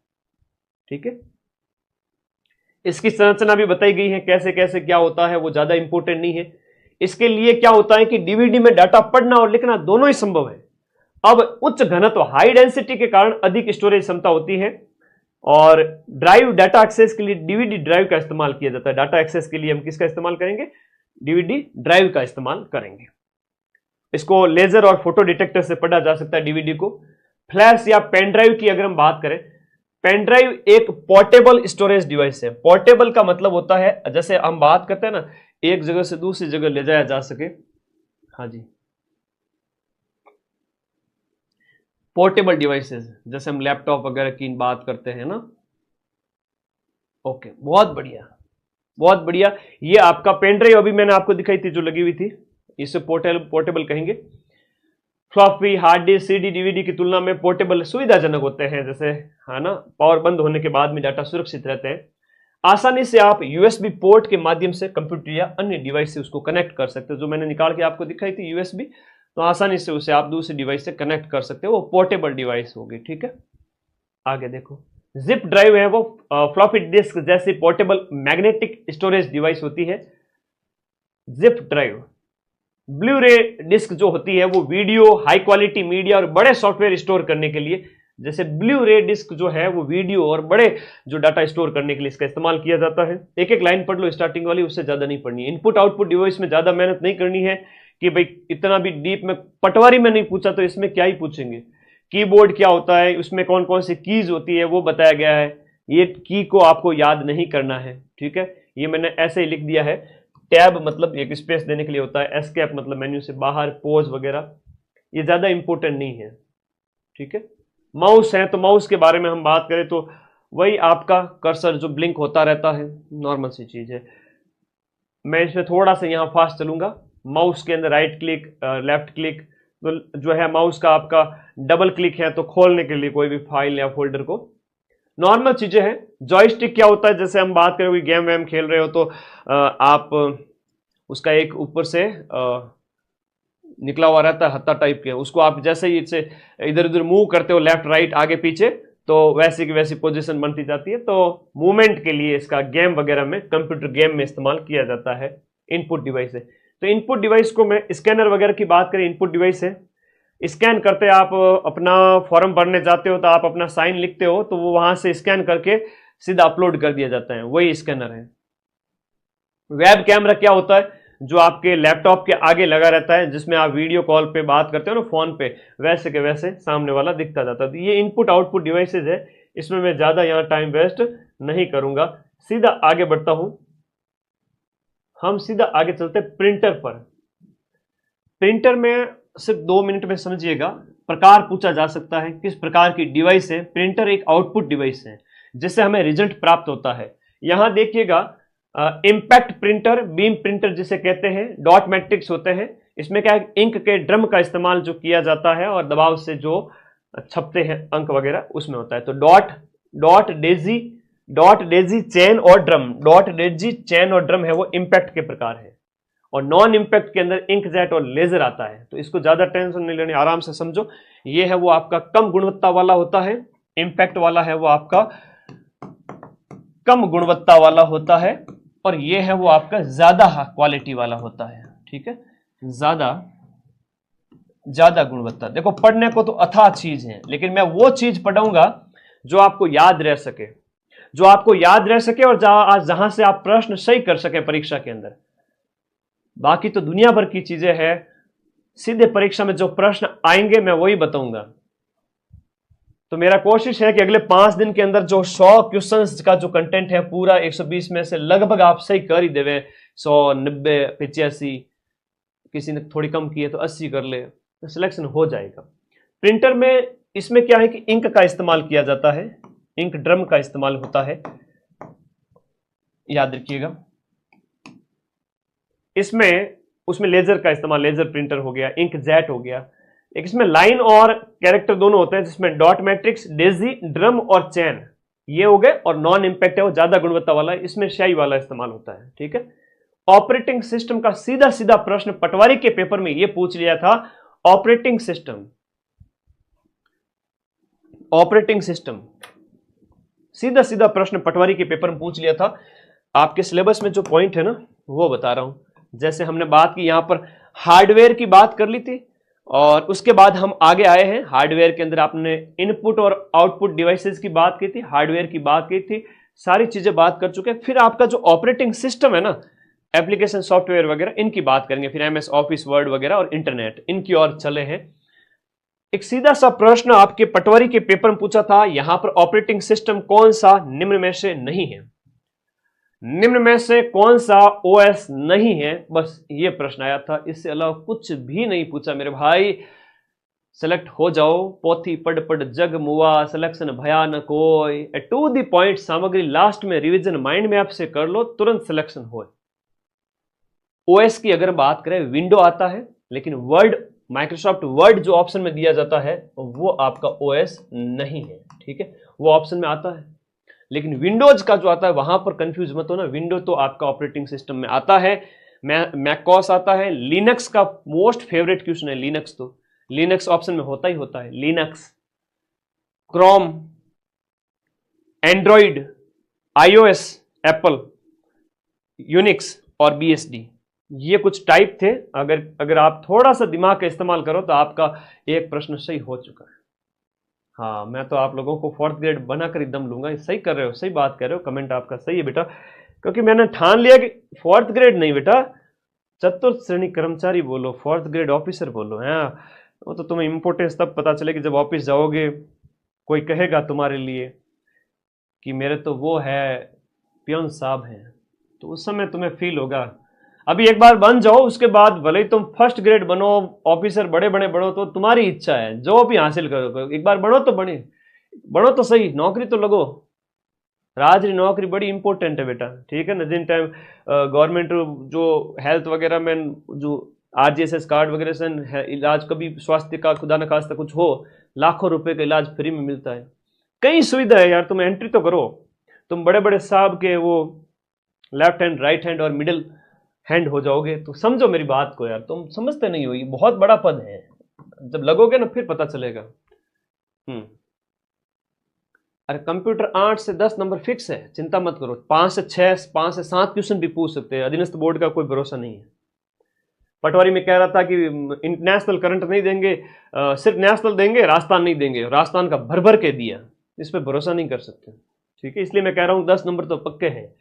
ठीक है, इसकी संरचना भी बताई गई है, कैसे कैसे क्या होता है, वो ज्यादा इंपॉर्टेंट नहीं है। इसके लिए क्या होता है कि डीवीडी में डाटा पढ़ना और लिखना दोनों ही संभव है। अब उच्च घनत्व हाई डेंसिटी के कारण अधिक स्टोरेज क्षमता होती है और ड्राइव डाटा एक्सेस के लिए डीवीडी ड्राइव का इस्तेमाल किया जाता है। डाटा एक्सेस के लिए हम किसका इस्तेमाल करेंगे? डीवीडी ड्राइव का इस्तेमाल करेंगे। इसको लेजर और फोटो डिटेक्टर से पढ़ा जा सकता है डीवीडी को। फ्लैश या पेन ड्राइव की अगर हम बात करें, पेन ड्राइव एक पोर्टेबल स्टोरेज डिवाइस है। पोर्टेबल का मतलब होता है जैसे हम बात करते हैं ना, एक जगह से दूसरी जगह ले जाया जा सके। हाँ जी, पोर्टेबल डिवाइसेस जैसे हम लैपटॉप वगैरह की बात करते हैं ना। ओके, बहुत बढ़िया बहुत बढ़िया। ये आपका पेन ड्राइव अभी मैंने आपको दिखाई थी जो लगी हुई थी, इसे पोर्टेबल कहेंगे। Floppy, hard disk, CD, DVD की तुलना में पोर्टेबल सुविधाजनक होते हैं, जैसे है ना, पावर बंद होने के बाद में डाटा सुरक्षित रहते हैं। आसानी से आप यूएसबी पोर्ट के माध्यम से कंप्यूटर या अन्य डिवाइस से उसको कनेक्ट कर सकते हो। जो मैंने निकाल के आपको दिखाई थी यूएसबी, तो आसानी से उसे आप दूसरी डिवाइस से कनेक्ट कर सकते हो, वो पोर्टेबल डिवाइस होगी। ठीक है, आगे देखो, जिप ड्राइव है वो फ्लॉपी डिस्क जैसी पोर्टेबल मैग्नेटिक स्टोरेज डिवाइस होती है। जिप ड्राइव, ब्लू रे डिस्क जो होती है वो वीडियो, हाई क्वालिटी मीडिया और बड़े सॉफ्टवेयर स्टोर करने के लिए, जैसे ब्लू रे डिस्क जो है वो वीडियो और बड़े जो डाटा स्टोर करने के लिए इसका इस्तेमाल किया जाता है। एक एक लाइन पढ़ लो स्टार्टिंग वाली, उससे ज्यादा नहीं पढ़नी है। इनपुट आउटपुट डिवाइस में ज्यादा मेहनत नहीं करनी है कि भाई इतना भी डीप में, पटवारी में नहीं पूछा तो इसमें क्या ही पूछेंगे। कीबोर्ड क्या होता है, उसमें कौन कौन सी कीज होती है वो बताया गया है। ये की को आपको याद नहीं करना है। ठीक है, ये मैंने ऐसे ही लिख दिया है। टैब मतलब एक स्पेस देने के लिए होता है, एस्केप मतलब मेन्यू से बाहर, पॉज वगैरह, ये ज्यादा इंपॉर्टेंट नहीं है। ठीक है, माउस है तो माउस के बारे में हम बात करें तो वही आपका कर्सर जो ब्लिंक होता रहता है, नॉर्मल सी चीज है। मैं इसमें थोड़ा सा यहाँ फास्ट चलूंगा। माउस के अंदर राइट क्लिक, लेफ्ट क्लिक, तो जो है माउस का आपका डबल क्लिक है तो खोलने के लिए कोई भी फाइल या फोल्डर को, नॉर्मल चीजें हैं। जॉयस्टिक क्या होता है, जैसे हम बात करें कोई गेम वेम खेल रहे हो तो आप उसका एक ऊपर से निकला हुआ रहता है हत्था टाइप के, उसको आप जैसे ही इसे इधर उधर मूव करते हो, लेफ्ट राइट आगे पीछे, तो वैसी की वैसी पोजीशन बनती जाती है। तो मूवमेंट के लिए इसका गेम वगैरह में, कंप्यूटर गेम में इस्तेमाल किया जाता है। इनपुट डिवाइस है, तो इनपुट डिवाइस को मैं स्कैनर वगैरह की बात करें, इनपुट डिवाइस है। स्कैन करते आप अपना फॉर्म भरने जाते हो तो आप अपना साइन लिखते हो तो वो वहां से स्कैन करके सीधा अपलोड कर दिया जाता है, वही स्कैनर है। वेब कैमरा क्या होता है, जो आपके लैपटॉप के आगे लगा रहता है, जिसमें आप वीडियो कॉल पे बात करते हो ना फोन पे, वैसे के वैसे सामने वाला दिखता जाता है। तो ये इनपुट आउटपुट डिवाइसेज है, इसमें मैं ज्यादा यहाँ टाइम वेस्ट नहीं करूंगा, सीधा आगे बढ़ता हूं। हम सीधा आगे चलते प्रिंटर पर। प्रिंटर में सिर्फ 2 मिनट में समझिएगा। प्रकार पूछा जा सकता है, किस प्रकार की डिवाइस है। प्रिंटर एक आउटपुट डिवाइस है जिससे हमें रिजल्ट प्राप्त होता है। यहां देखिएगा, इंपैक्ट प्रिंटर, बीम प्रिंटर जिसे कहते हैं, डॉट मैट्रिक्स होते हैं। इसमें क्या है, इंक के ड्रम का इस्तेमाल जो किया जाता है और दबाव से जो छपते हैं अंक वगैरह, उसमें होता है। तो डॉट डेजी चैन और ड्रम, डॉट डेजी चैन और ड्रम है वो इंपैक्ट के प्रकार है। और नॉन इंपैक्ट के अंदर इंकजेट और लेजर आता है। तो इसको ज्यादा टेंशन नहीं लेनी, आराम से समझो। ये है वो आपका कम गुणवत्ता वाला होता है, इंपैक्ट वाला है वो आपका कम गुणवत्ता वाला होता है, और ये है वो आपका ज्यादा क्वालिटी वाला होता है। ठीक है, ज्यादा गुणवत्ता। देखो, पढ़ने को तो अथाह चीज है, लेकिन मैं वो चीज पढ़ाऊंगा जो आपको याद रह सके, और जहां से आप प्रश्न सही कर सके परीक्षा के अंदर। बाकी तो दुनिया भर की चीजें हैं, सीधे परीक्षा में जो प्रश्न आएंगे मैं वही बताऊंगा। तो मेरा कोशिश है कि अगले 5 दिन के अंदर जो 100 क्वेश्चंस का जो कंटेंट है पूरा 120 में से लगभग आप सही कर ही देवे। 100, 90, 85, किसी ने थोड़ी कम की है तो 80 कर ले, तो सिलेक्शन हो जाएगा। प्रिंटर में इसमें क्या है कि इंक का इस्तेमाल किया जाता है, इंक ड्रम का इस्तेमाल होता है, याद रखिएगा। उसमें लेजर का इस्तेमाल, लेजर प्रिंटर हो गया, इंक जेट हो गया। एक इसमें लाइन और कैरेक्टर दोनों होते हैं, जिसमें डॉट मैट्रिक्स, डेजी, ड्रम और चैन ये हो गए। और नॉन इंपैक्ट है वो ज्यादा गुणवत्ता वाला है, इसमें स्याही वाला इस्तेमाल होता है। ठीक है, ऑपरेटिंग सिस्टम का सीधा सीधा प्रश्न पटवारी के पेपर में यह पूछ लिया था। ऑपरेटिंग सिस्टम सीधा सीधा प्रश्न पटवारी के पेपर में पूछ लिया था। आपके सिलेबस में जो पॉइंट है ना वो बता रहा हूं। जैसे हमने बात की यहां पर हार्डवेयर की बात कर ली थी और उसके बाद हम आगे आए हैं। हार्डवेयर के अंदर आपने इनपुट और आउटपुट डिवाइसेस की बात की थी, हार्डवेयर की बात की थी, सारी चीजें बात कर चुके हैं। फिर आपका जो ऑपरेटिंग सिस्टम है ना, एप्लीकेशन सॉफ्टवेयर वगैरह, इनकी बात करेंगे। फिर एमएस ऑफिस वर्ड वगैरह और इंटरनेट, इनकी ओर चले हैं। एक सीधा सा प्रश्न आपके पटवारी के पेपर में पूछा था, यहां पर ऑपरेटिंग सिस्टम कौन सा निम्न में से नहीं है, निम्न में से कौन सा ओएस नहीं है, बस ये प्रश्न आया था। इससे अलावा कुछ भी नहीं पूछा मेरे भाई। सेलेक्ट हो जाओ, पोथी पढ़ पढ़ जग मुआ, सिलेक्शन भया न कोई, टू द पॉइंट सामग्री लास्ट में रिवीजन माइंड मैप से कर लो, तुरंत सिलेक्शन हो। ओएस की अगर बात करें, विंडो आता है, लेकिन वर्ड, माइक्रोसॉफ्ट वर्ड जो ऑप्शन में दिया जाता है वो आपका ओएस नहीं है, ठीक है, वो ऑप्शन में आता है। लेकिन विंडोज का जो आता है वहां पर कंफ्यूज मत हो ना, विंडो तो आपका ऑपरेटिंग सिस्टम में आता है, मैकओएस आता है, लिनक्स का मोस्ट फेवरेट क्वेश्चन है। लिनक्स तो लिनक्स ऑप्शन में होता ही होता है। Linux, Chrome, Android, iOS, Apple, Unix और बीएसडी, ये कुछ टाइप थे। अगर आप थोड़ा सा दिमाग का इस्तेमाल करो तो आपका एक प्रश्न सही हो चुका है। हाँ, मैं तो आप लोगों को 4th ग्रेड बनाकर एकदम लूंगा। सही कर रहे हो, सही बात कर रहे हो, कमेंट आपका सही है बेटा, क्योंकि मैंने ठान लिया कि 4th ग्रेड नहीं बेटा, चतुर्थ श्रेणी कर्मचारी बोलो, 4th ग्रेड ऑफिसर बोलो। हाँ, वो तो तुम्हें इंपॉर्टेंस तब पता चलेगी जब ऑफिस जाओगे, कोई कहेगा तुम्हारे लिए कि मेरे तो वो है पियोन साहब हैं, तो उस समय तुम्हें फील होगा। अभी एक बार बन जाओ, उसके बाद भले ही तुम 1st ग्रेड बनो, ऑफिसर बड़े बड़े बनो, तो तुम्हारी इच्छा है, जो भी हासिल करो। एक बार बनो तो बनो तो सही, नौकरी तो लगो। राजरी नौकरी बड़ी इंपॉर्टेंट है बेटा, ठीक है ना। जिन टाइम गवर्नमेंट जो हेल्थ वगैरह में जो आरजीएसएस कार्ड वगैरह से इलाज, कभी स्वास्थ्य का खुदा न खास्ता कुछ हो, लाखों रुपए का इलाज फ्री में मिलता है। कई सुविधा है यार, तुम एंट्री तो करो। तुम बड़े बड़े साहब के वो लेफ्ट हैंड, राइट हैंड और मिडिल हैंड हो जाओगे, तो समझो मेरी बात को यार, तुम समझते नहीं हो, ये बहुत बड़ा पद है। जब लगोगे ना फिर पता चलेगा। अरे कंप्यूटर 8 से 10 नंबर फिक्स है, चिंता मत करो। 5 से 6, 5 से 7 क्वेश्चन भी पूछ सकते हैं। अधीनस्थ बोर्ड का कोई भरोसा नहीं है। पटवारी में कह रहा था कि इंटरनेशनल करंट नहीं देंगे, सिर्फ नेशनल देंगे, राजस्थान नहीं देंगे। राजस्थान का भर भर के दिया, इस पर भरोसा नहीं कर सकते, ठीक है। इसलिए मैं कह रहा हूं 10 नंबर तो पक्के हैं।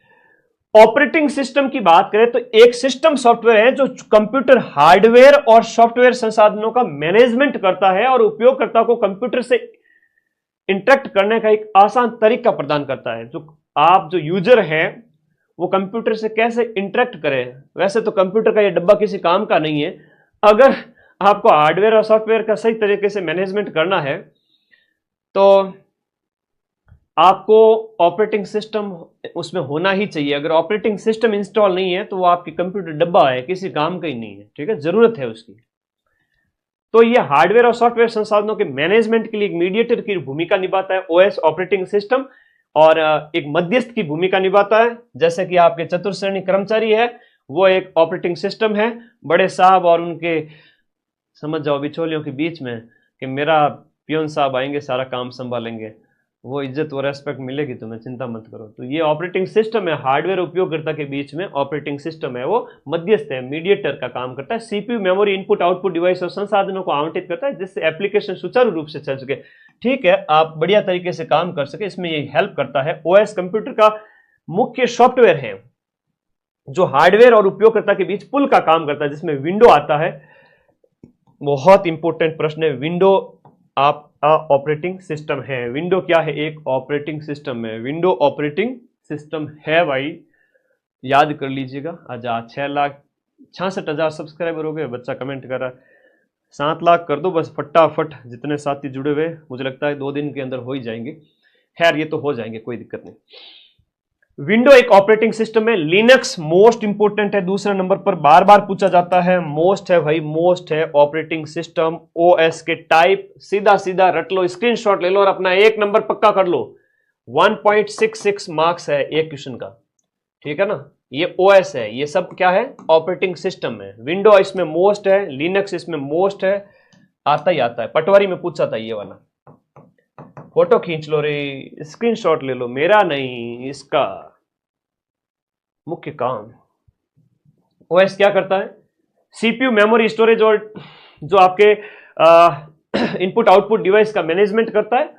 ऑपरेटिंग सिस्टम की बात करें तो एक सिस्टम सॉफ्टवेयर है जो कंप्यूटर हार्डवेयर और सॉफ्टवेयर संसाधनों का मैनेजमेंट करता है और उपयोगकर्ता को कंप्यूटर से इंटरेक्ट करने का एक आसान तरीका प्रदान करता है। जो आप जो यूजर है वो कंप्यूटर से कैसे इंटरेक्ट करें। वैसे तो कंप्यूटर का ये डब्बा किसी काम का नहीं है। अगर आपको हार्डवेयर और सॉफ्टवेयर का सही तरीके से मैनेजमेंट करना है तो आपको ऑपरेटिंग सिस्टम उसमें होना ही चाहिए। अगर ऑपरेटिंग सिस्टम इंस्टॉल नहीं है तो वो आपकी कंप्यूटर डब्बा है, किसी काम का ही नहीं है, ठीक है। जरूरत है उसकी। तो ये हार्डवेयर और सॉफ्टवेयर संसाधनों के मैनेजमेंट के लिए एक मीडिएटर की भूमिका निभाता है ओएस ऑपरेटिंग सिस्टम, और एक मध्यस्थ की भूमिका निभाता है। जैसे कि आपके चतुर्थ श्रेणी कर्मचारी है, वो एक ऑपरेटिंग सिस्टम है। बड़े साहब और उनके, समझ जाओ, बिचौलियों के बीच में कि मेरा पियोन साहब आएंगे, सारा काम संभालेंगे, वो इज्जत और रेस्पेक्ट मिलेगी तुम्हें, चिंता मत करो। तो ये ऑपरेटिंग सिस्टम है, हार्डवेयर उपयोगकर्ता के बीच में ऑपरेटिंग सिस्टम है, वो मध्यस्थ है, मीडिएटर का काम करता है। CPU, memory, input output device और संसाधनों को आवंटित करता है जिससे एप्लीकेशन सुचारू रूप से चल सके, ठीक है, आप बढ़िया तरीके से काम कर सके, इसमें ये हेल्प करता है। ओएस कंप्यूटर का मुख्य सॉफ्टवेयर है जो हार्डवेयर और उपयोगकर्ता के बीच पुल का काम करता है, जिसमें विंडो आता है। बहुत इंपॉर्टेंट प्रश्न है, विंडो आपका ऑपरेटिंग सिस्टम है। विंडो क्या है? एक ऑपरेटिंग सिस्टम है। विंडो ऑपरेटिंग सिस्टम है भाई, याद कर लीजिएगा। आज 6,66,000 सब्सक्राइबर हो गए। बच्चा कमेंट कर रहा है 7 लाख कर दो बस फटाफट। जितने साथी जुड़े हुए, मुझे लगता है 2 दिन के अंदर हो ही जाएंगे। खैर ये तो हो जाएंगे, कोई दिक्कत नहीं। विंडो एक ऑपरेटिंग सिस्टम है। लिनक्स मोस्ट इंपोर्टेंट है, दूसरे नंबर पर बार बार पूछा जाता है। मोस्ट है भाई, मोस्ट है ऑपरेटिंग सिस्टम। ओएस के टाइप सीधा सीधा रट लो, स्क्रीनशॉट ले लो और अपना 1 नंबर पक्का कर लो। 1.66 मार्क्स है एक क्वेश्चन का। ठीक है ना। ये ओएस है, ये सब क्या है, ऑपरेटिंग सिस्टम है। विंडो इसमें मोस्ट है, लिनक्स इसमें मोस्ट है, आता ही आता है। पटवारी में पूछा था ये वाला। फोटो खींच लो रे, स्क्रीनशॉट ले लो, मेरा नहीं, इसका। मुख्य काम ओएस क्या करता है, सीपीयू, मेमोरी, स्टोरेज और जो आपके इनपुट आउटपुट डिवाइस का मैनेजमेंट करता है।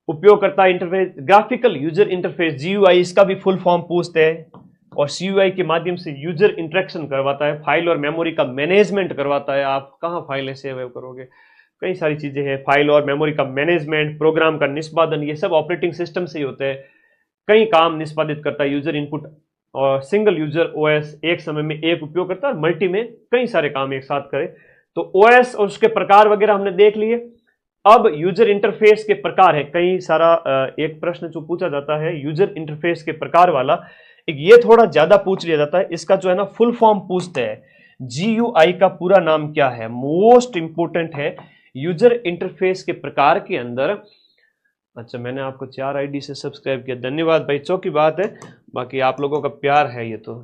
उपयोगकर्ता interface, graphical user interface, GUI, इसका भी फुल फॉर्म पूछते हैं। और सीयूआई के माध्यम से यूजर इंटरेक्शन करवाता है, फाइल और मेमोरी का मैनेजमेंट करवाता है। आप कहाँ फाइलें सेव करोगे, कई सारी चीजें हैं। फाइल और मेमोरी का मैनेजमेंट, प्रोग्राम का निष्पादन, ये सब ऑपरेटिंग सिस्टम से ही होते हैं। कई काम निष्पादित करता है यूजर इनपुट। और सिंगल यूजर ओएस, एक समय में एक उपयोग करता है, मल्टी में कई सारे काम एक साथ करे। तो ओएस और उसके प्रकार वगैरह हमने देख लिए। अब यूजर इंटरफेस के प्रकार है, कई सारा एक प्रश्न जो पूछा जाता है यूजर इंटरफेस के प्रकार वाला, एक ये थोड़ा ज्यादा पूछ लिया जाता है। इसका जो है ना फुल फॉर्म पूछते हैं, जीयूआई का पूरा नाम क्या है, मोस्ट इंपोर्टेंट है यूजर इंटरफेस के प्रकार के अंदर। अच्छा, मैंने आपको 4 आईडी से सब्सक्राइब किया, धन्यवाद भाई, चौकी बात है। बाकी आप लोगों का प्यार है, ये तो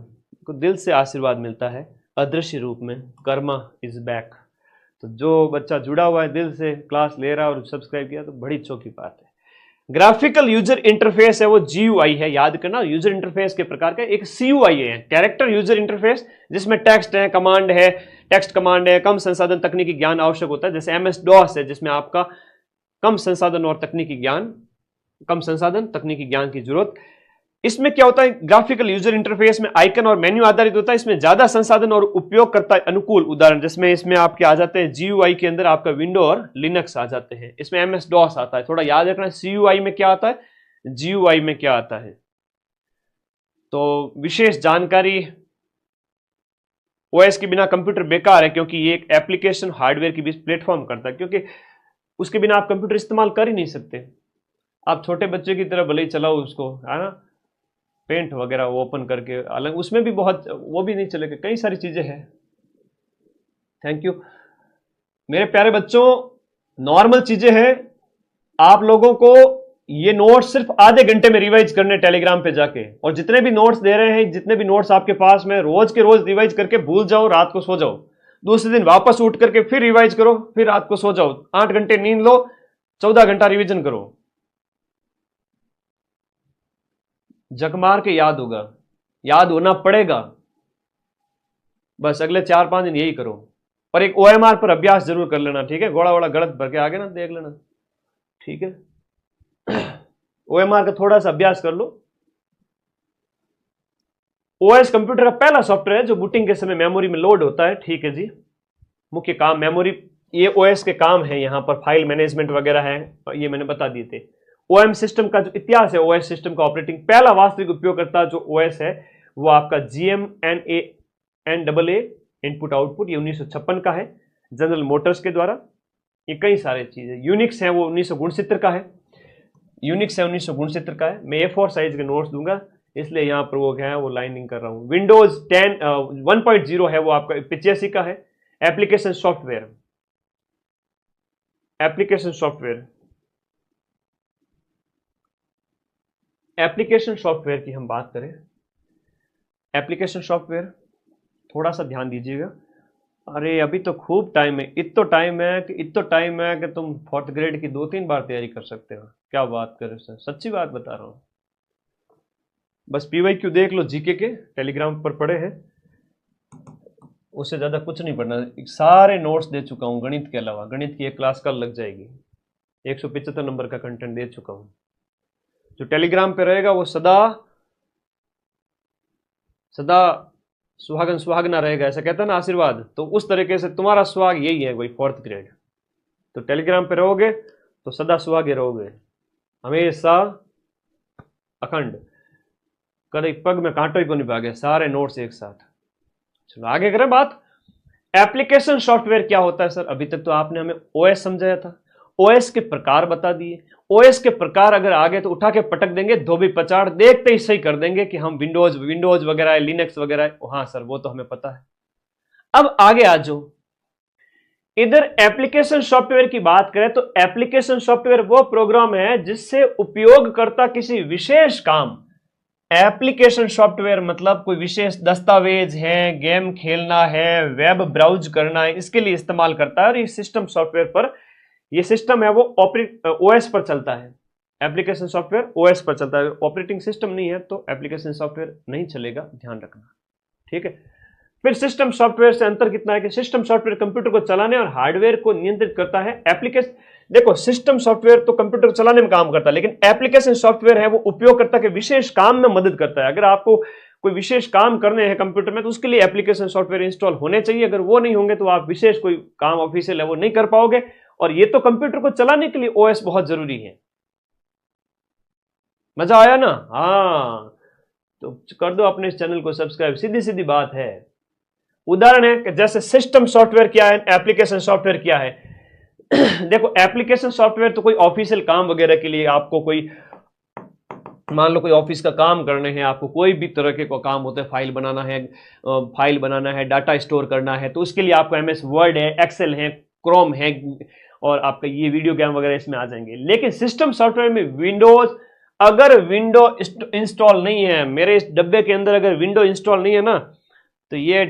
दिल से आशीर्वाद मिलता है अदृश्य रूप में। Karma is back. तो जो बच्चा जुड़ा हुआ है दिल से, क्लास ले रहा है और सब्सक्राइब किया, तो बड़ी चौकी बात है। ग्राफिकल यूजर इंटरफेस है वो जीयूआई है, याद करना। यूजर इंटरफेस के प्रकार का एक सीयूआई है, कैरेक्टर यूजर इंटरफेस, जिसमें टेक्स्ट है, कमांड है, टेक्स्ट कमांड है, कम संसाधन तकनीकी ज्ञान आवश्यक होता है। जैसे एमएस डॉस है, जिसमें आपका कम संसाधन और तकनीकी ज्ञान, कम संसाधन तकनीकी ज्ञान की जरूरत। इसमें क्या होता है, ग्राफिकल यूजर इंटरफेस में आइकन और मेन्यू आधारित होता है। इसमें ज्यादा संसाधन और उपयोग करता अनुकूल उदाहरण, जिसमें इसमें आपके आ जाते हैं जीयूआई के अंदर आपका विंडो और लिनक्स आ जाते हैं। इसमें एमएस डॉस आता है, थोड़ा याद रखना सीयूआई में क्या आता है, जीयूआई में क्या आता है। तो विशेष जानकारी, ओएस के बिना कंप्यूटर बेकार है, क्योंकि ये एक एप्लीकेशन हार्डवेयर की बीच प्लेटफॉर्म करता है, क्योंकि उसके बिना आप कंप्यूटर इस्तेमाल कर ही नहीं सकते। आप छोटे बच्चे की तरह भले ही चलाओ उसको, है ना, पेंट वगैरह ओपन करके, अलग उसमें भी बहुत, वो भी नहीं चलेगा, कई सारी चीजें हैं। थैंक यू मेरे प्यारे बच्चों, नॉर्मल चीजें हैं। आप लोगों को ये नोट्स सिर्फ आधे घंटे में रिवाइज करने टेलीग्राम पे जाके, और जितने भी नोट्स दे रहे हैं, जितने भी नोट्स आपके पास में, रोज के रोज रिवाइज करके भूल जाओ, रात को सो जाओ, दूसरे दिन वापस उठ करके फिर रिवाइज करो, फिर रात को सो जाओ, 8 घंटे नींद लो, 14 घंटा रिवीजन करो। जगमार के याद होगा, याद होना पड़ेगा। बस अगले 4-5 दिन यही करो, पर एक ओएमआर पर अभ्यास जरूर कर लेना, ठीक है। घोड़ा वोड़ा गलत भर के आगे ना देख लेना, ठीक है। ओएमआर का थोड़ा सा अभ्यास कर लो। ओएस कंप्यूटर का पहला सॉफ्टवेयर है जो बूटिंग के समय मेमोरी में लोड होता है, ठीक है जी। मुख्य काम मेमोरी, ये ओएस के काम है, यहां पर फाइल मैनेजमेंट वगैरह है, ये मैंने बता दिए थे। ओएम सिस्टम का जो इतिहास है, ओएस सिस्टम का ऑपरेटिंग, पहला वास्तविक उपयोगकर्ता जो ओएस है वो आपका GMNA इनपुट आउटपुट, ये 1956 का है, जनरल मोटर्स के द्वारा। ये कई सारे चीजें, यूनिक्स है वो 1969 का है, यूनिक्स है 1969 का है। मैं A4 साइज के नोट्स दूंगा, इसलिए यहां पर वो है वो लाइनिंग कर रहा हूं। विंडोज 10 1.0 है वो आपका 85 का है। Application software, application software, application software की हम बात करें, एप्लीकेशन सॉफ्टवेयर थोड़ा सा ध्यान दीजिएगा। अरे अभी तो खूब टाइम है, इतना टाइम है कि तुम 4th ग्रेड की 2-3 बार तैयारी कर सकते हो। क्या बात कर रहे हो सर, सच्ची बात बता रहा हूं। बस PYQ देख लो, जीके के टेलीग्राम पर पड़े हैं, उससे ज्यादा कुछ नहीं पढ़ना। सारे नोट्स दे चुका हूं गणित के अलावा, गणित की एक क्लास कल लग जाएगी, 175 नंबर का कंटेंट दे चुका हूं। जो टेलीग्राम पे रहेगा वो सदा सदा सुहागन सुहागना रहेगा, ऐसा कहता है ना आशीर्वाद, तो उस तरीके से तुम्हारा सुहाग यही है कोई 4th ग्रेड। तो टेलीग्राम पे रहोगे तो सदा सुहागे रहोगे, हमेशा अखंड, कभी पग में कांटो ही को नहीं भागे, सारे नोट्स एक साथ। चलो आगे करें बात। एप्लीकेशन सॉफ्टवेयर क्या होता है सर, अभी तक तो आपने हमें ओएस समझाया था, ओएस के प्रकार बता दिए। ओएस के प्रकार अगर आगे तो उठा के पटक देंगे, धोबी पचाड़ देखते ही सही कर देंगे कि हम विंडोज वगैरह है, लिनक्स वगैरह है। हाँ सर वो तो हमें पता है। अब आगे आ जाओ, इधर एप्लीकेशन सॉफ्टवेयर की बात करें तो एप्लीकेशन सॉफ्टवेयर वो प्रोग्राम है जिससे उपयोगकर्ता किसी विशेष काम एप्लीकेशन सॉफ्टवेयर मतलब कोई विशेष दस्तावेज है, गेम खेलना है, वेब ब्राउज करना है, इसके लिए इस्तेमाल करता है। और ये सिस्टम सॉफ्टवेयर पर, ये सिस्टम है वो ओएस पर चलता है। एप्लीकेशन सॉफ्टवेयर ओएस पर चलता है, ऑपरेटिंग सिस्टम नहीं है तो एप्लीकेशन सॉफ्टवेयर नहीं चलेगा, ध्यान रखना, ठीक है। फिर सिस्टम सॉफ्टवेयर से अंतर कितना है कि सिस्टम सॉफ्टवेयर कंप्यूटर को चलाने और हार्डवेयर को नियंत्रित करता है। एप्लीकेशन, देखो सिस्टम सॉफ्टवेयर तो कंप्यूटर चलाने में काम करता है, लेकिन एप्लीकेशन सॉफ्टवेयर है वो उपयोगकर्ता के विशेष काम में मदद करता है। अगर आपको कोई विशेष काम करने हैं कंप्यूटर में तो उसके लिए एप्लीकेशन सॉफ्टवेयर इंस्टॉल होने चाहिए। अगर वो नहीं होंगे तो आप विशेष कोई काम ऑफिशियल है वो नहीं कर पाओगे। और ये तो कंप्यूटर को चलाने के लिए ओएस बहुत जरूरी है। मजा आया ना? हाँ, तो कर दो अपने इस चैनल को सब्सक्राइब, सीधी सीधी बात है। उदाहरण है कि जैसे सिस्टम सॉफ्टवेयर क्या है, एप्लीकेशन सॉफ्टवेयर क्या है। देखो एप्लीकेशन सॉफ्टवेयर तो कोई ऑफिशियल काम वगैरह के लिए, आपको कोई मान लो कोई ऑफिस का काम करने हैं, आपको कोई भी तरह के को काम होते हैं, फाइल बनाना है, डाटा स्टोर करना है, तो उसके लिए आपको एमएस वर्ड है, एक्सेल है, क्रोम है, और आपका ये वीडियो गेम वगैरह इसमें आ जाएंगे। लेकिन सिस्टम सॉफ्टवेयर में विंडोज, अगर विंडो इंस्टॉल नहीं है, मेरे इस डब्बे के अंदर अगर विंडो इंस्टॉल नहीं है ना, तो ये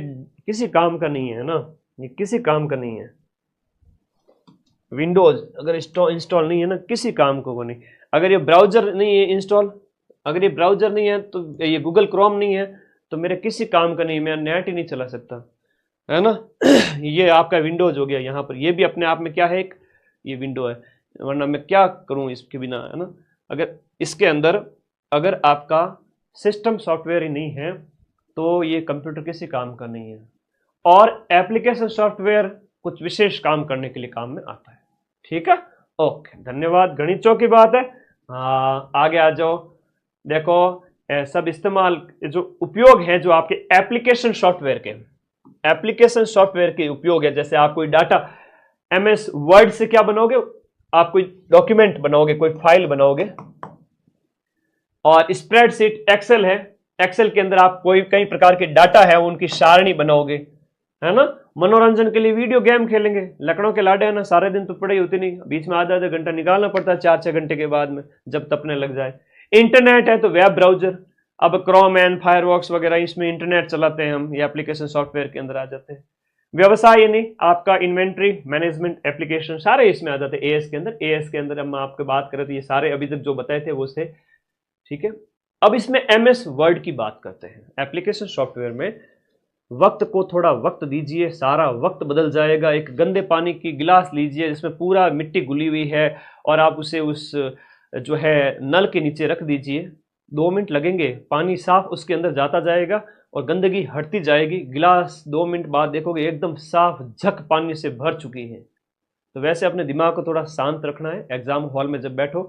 किसी काम का नहीं है ना, ये किसी काम का नहीं है। विंडोज अगर इंस्टॉल नहीं है ना, किसी काम को नहीं। अगर ये ब्राउजर नहीं है इंस्टॉल, अगर ये ब्राउजर नहीं है तो ये गूगल क्रोम नहीं है तो मेरे किसी काम का नहीं, मैं नेट ही नहीं चला सकता, है ना। ये आपका विंडोज हो गया। यहाँ पर ये भी अपने आप में क्या है, एक ये विंडो है, वरना मैं क्या करूँ इसके बिना, है ना। अगर इसके अंदर अगर आपका सिस्टम सॉफ्टवेयर ही नहीं है तो ये कंप्यूटर किसी काम का नहीं है। और एप्लीकेशन सॉफ्टवेयर कुछ विशेष काम करने के लिए काम में आता है, ठीक है। ओके, धन्यवाद। गणितों की बात है। हाँ, आगे आ जाओ। देखो सब इस्तेमाल जो उपयोग है जो आपके एप्लीकेशन सॉफ्टवेयर के उपयोग है, जैसे आप कोई डाटा एमएस वर्ड से क्या बनाओगे, आप कोई डॉक्यूमेंट बनाओगे, कोई फाइल बनाओगे। और स्प्रेडशीट एक्सेल है, एक्सेल के अंदर आप कोई कई प्रकार के डाटा है उनकी सारणी बनाओगे, है ना। मनोरंजन के लिए वीडियो गेम खेलेंगे, लकड़ों के लाडे है ना, सारे दिन तो पढ़ाई होती नहीं, बीच में आधा आधा घंटा निकालना पड़ता है 4-6 घंटे के बाद में, जब तपने लग जाए। इंटरनेट है तो वेब ब्राउजर, अब क्रोम एंड फायरवॉक्स वगैरह इसमें इंटरनेट चलाते हैं हम, ये एप्लीकेशन सॉफ्टवेयर के अंदर आ जाते हैं। व्यवसाय यानी आपका इन्वेंट्री मैनेजमेंट एप्लीकेशन सारे इसमें आ जाते हैं एएस के अंदर। एएस के अंदर हम आपको बात करें तो ये सारे अभी तक जो बताए थे वो से, ठीक है। अब इसमें एमएस वर्ड की बात करते हैं। एप्लीकेशन सॉफ्टवेयर में वक्त को थोड़ा वक्त दीजिए, सारा वक्त बदल जाएगा। एक गंदे पानी की गिलास लीजिए जिसमें पूरा मिट्टी घुली हुई है और आप उसे उस जो है नल के नीचे रख दीजिए, 2 मिनट लगेंगे, पानी साफ उसके अंदर जाता जाएगा और गंदगी हटती जाएगी। गिलास 2 मिनट बाद देखोगे एकदम साफ झक पानी से भर चुकी है। तो वैसे अपने दिमाग को थोड़ा शांत रखना है। एग्जाम हॉल में जब बैठो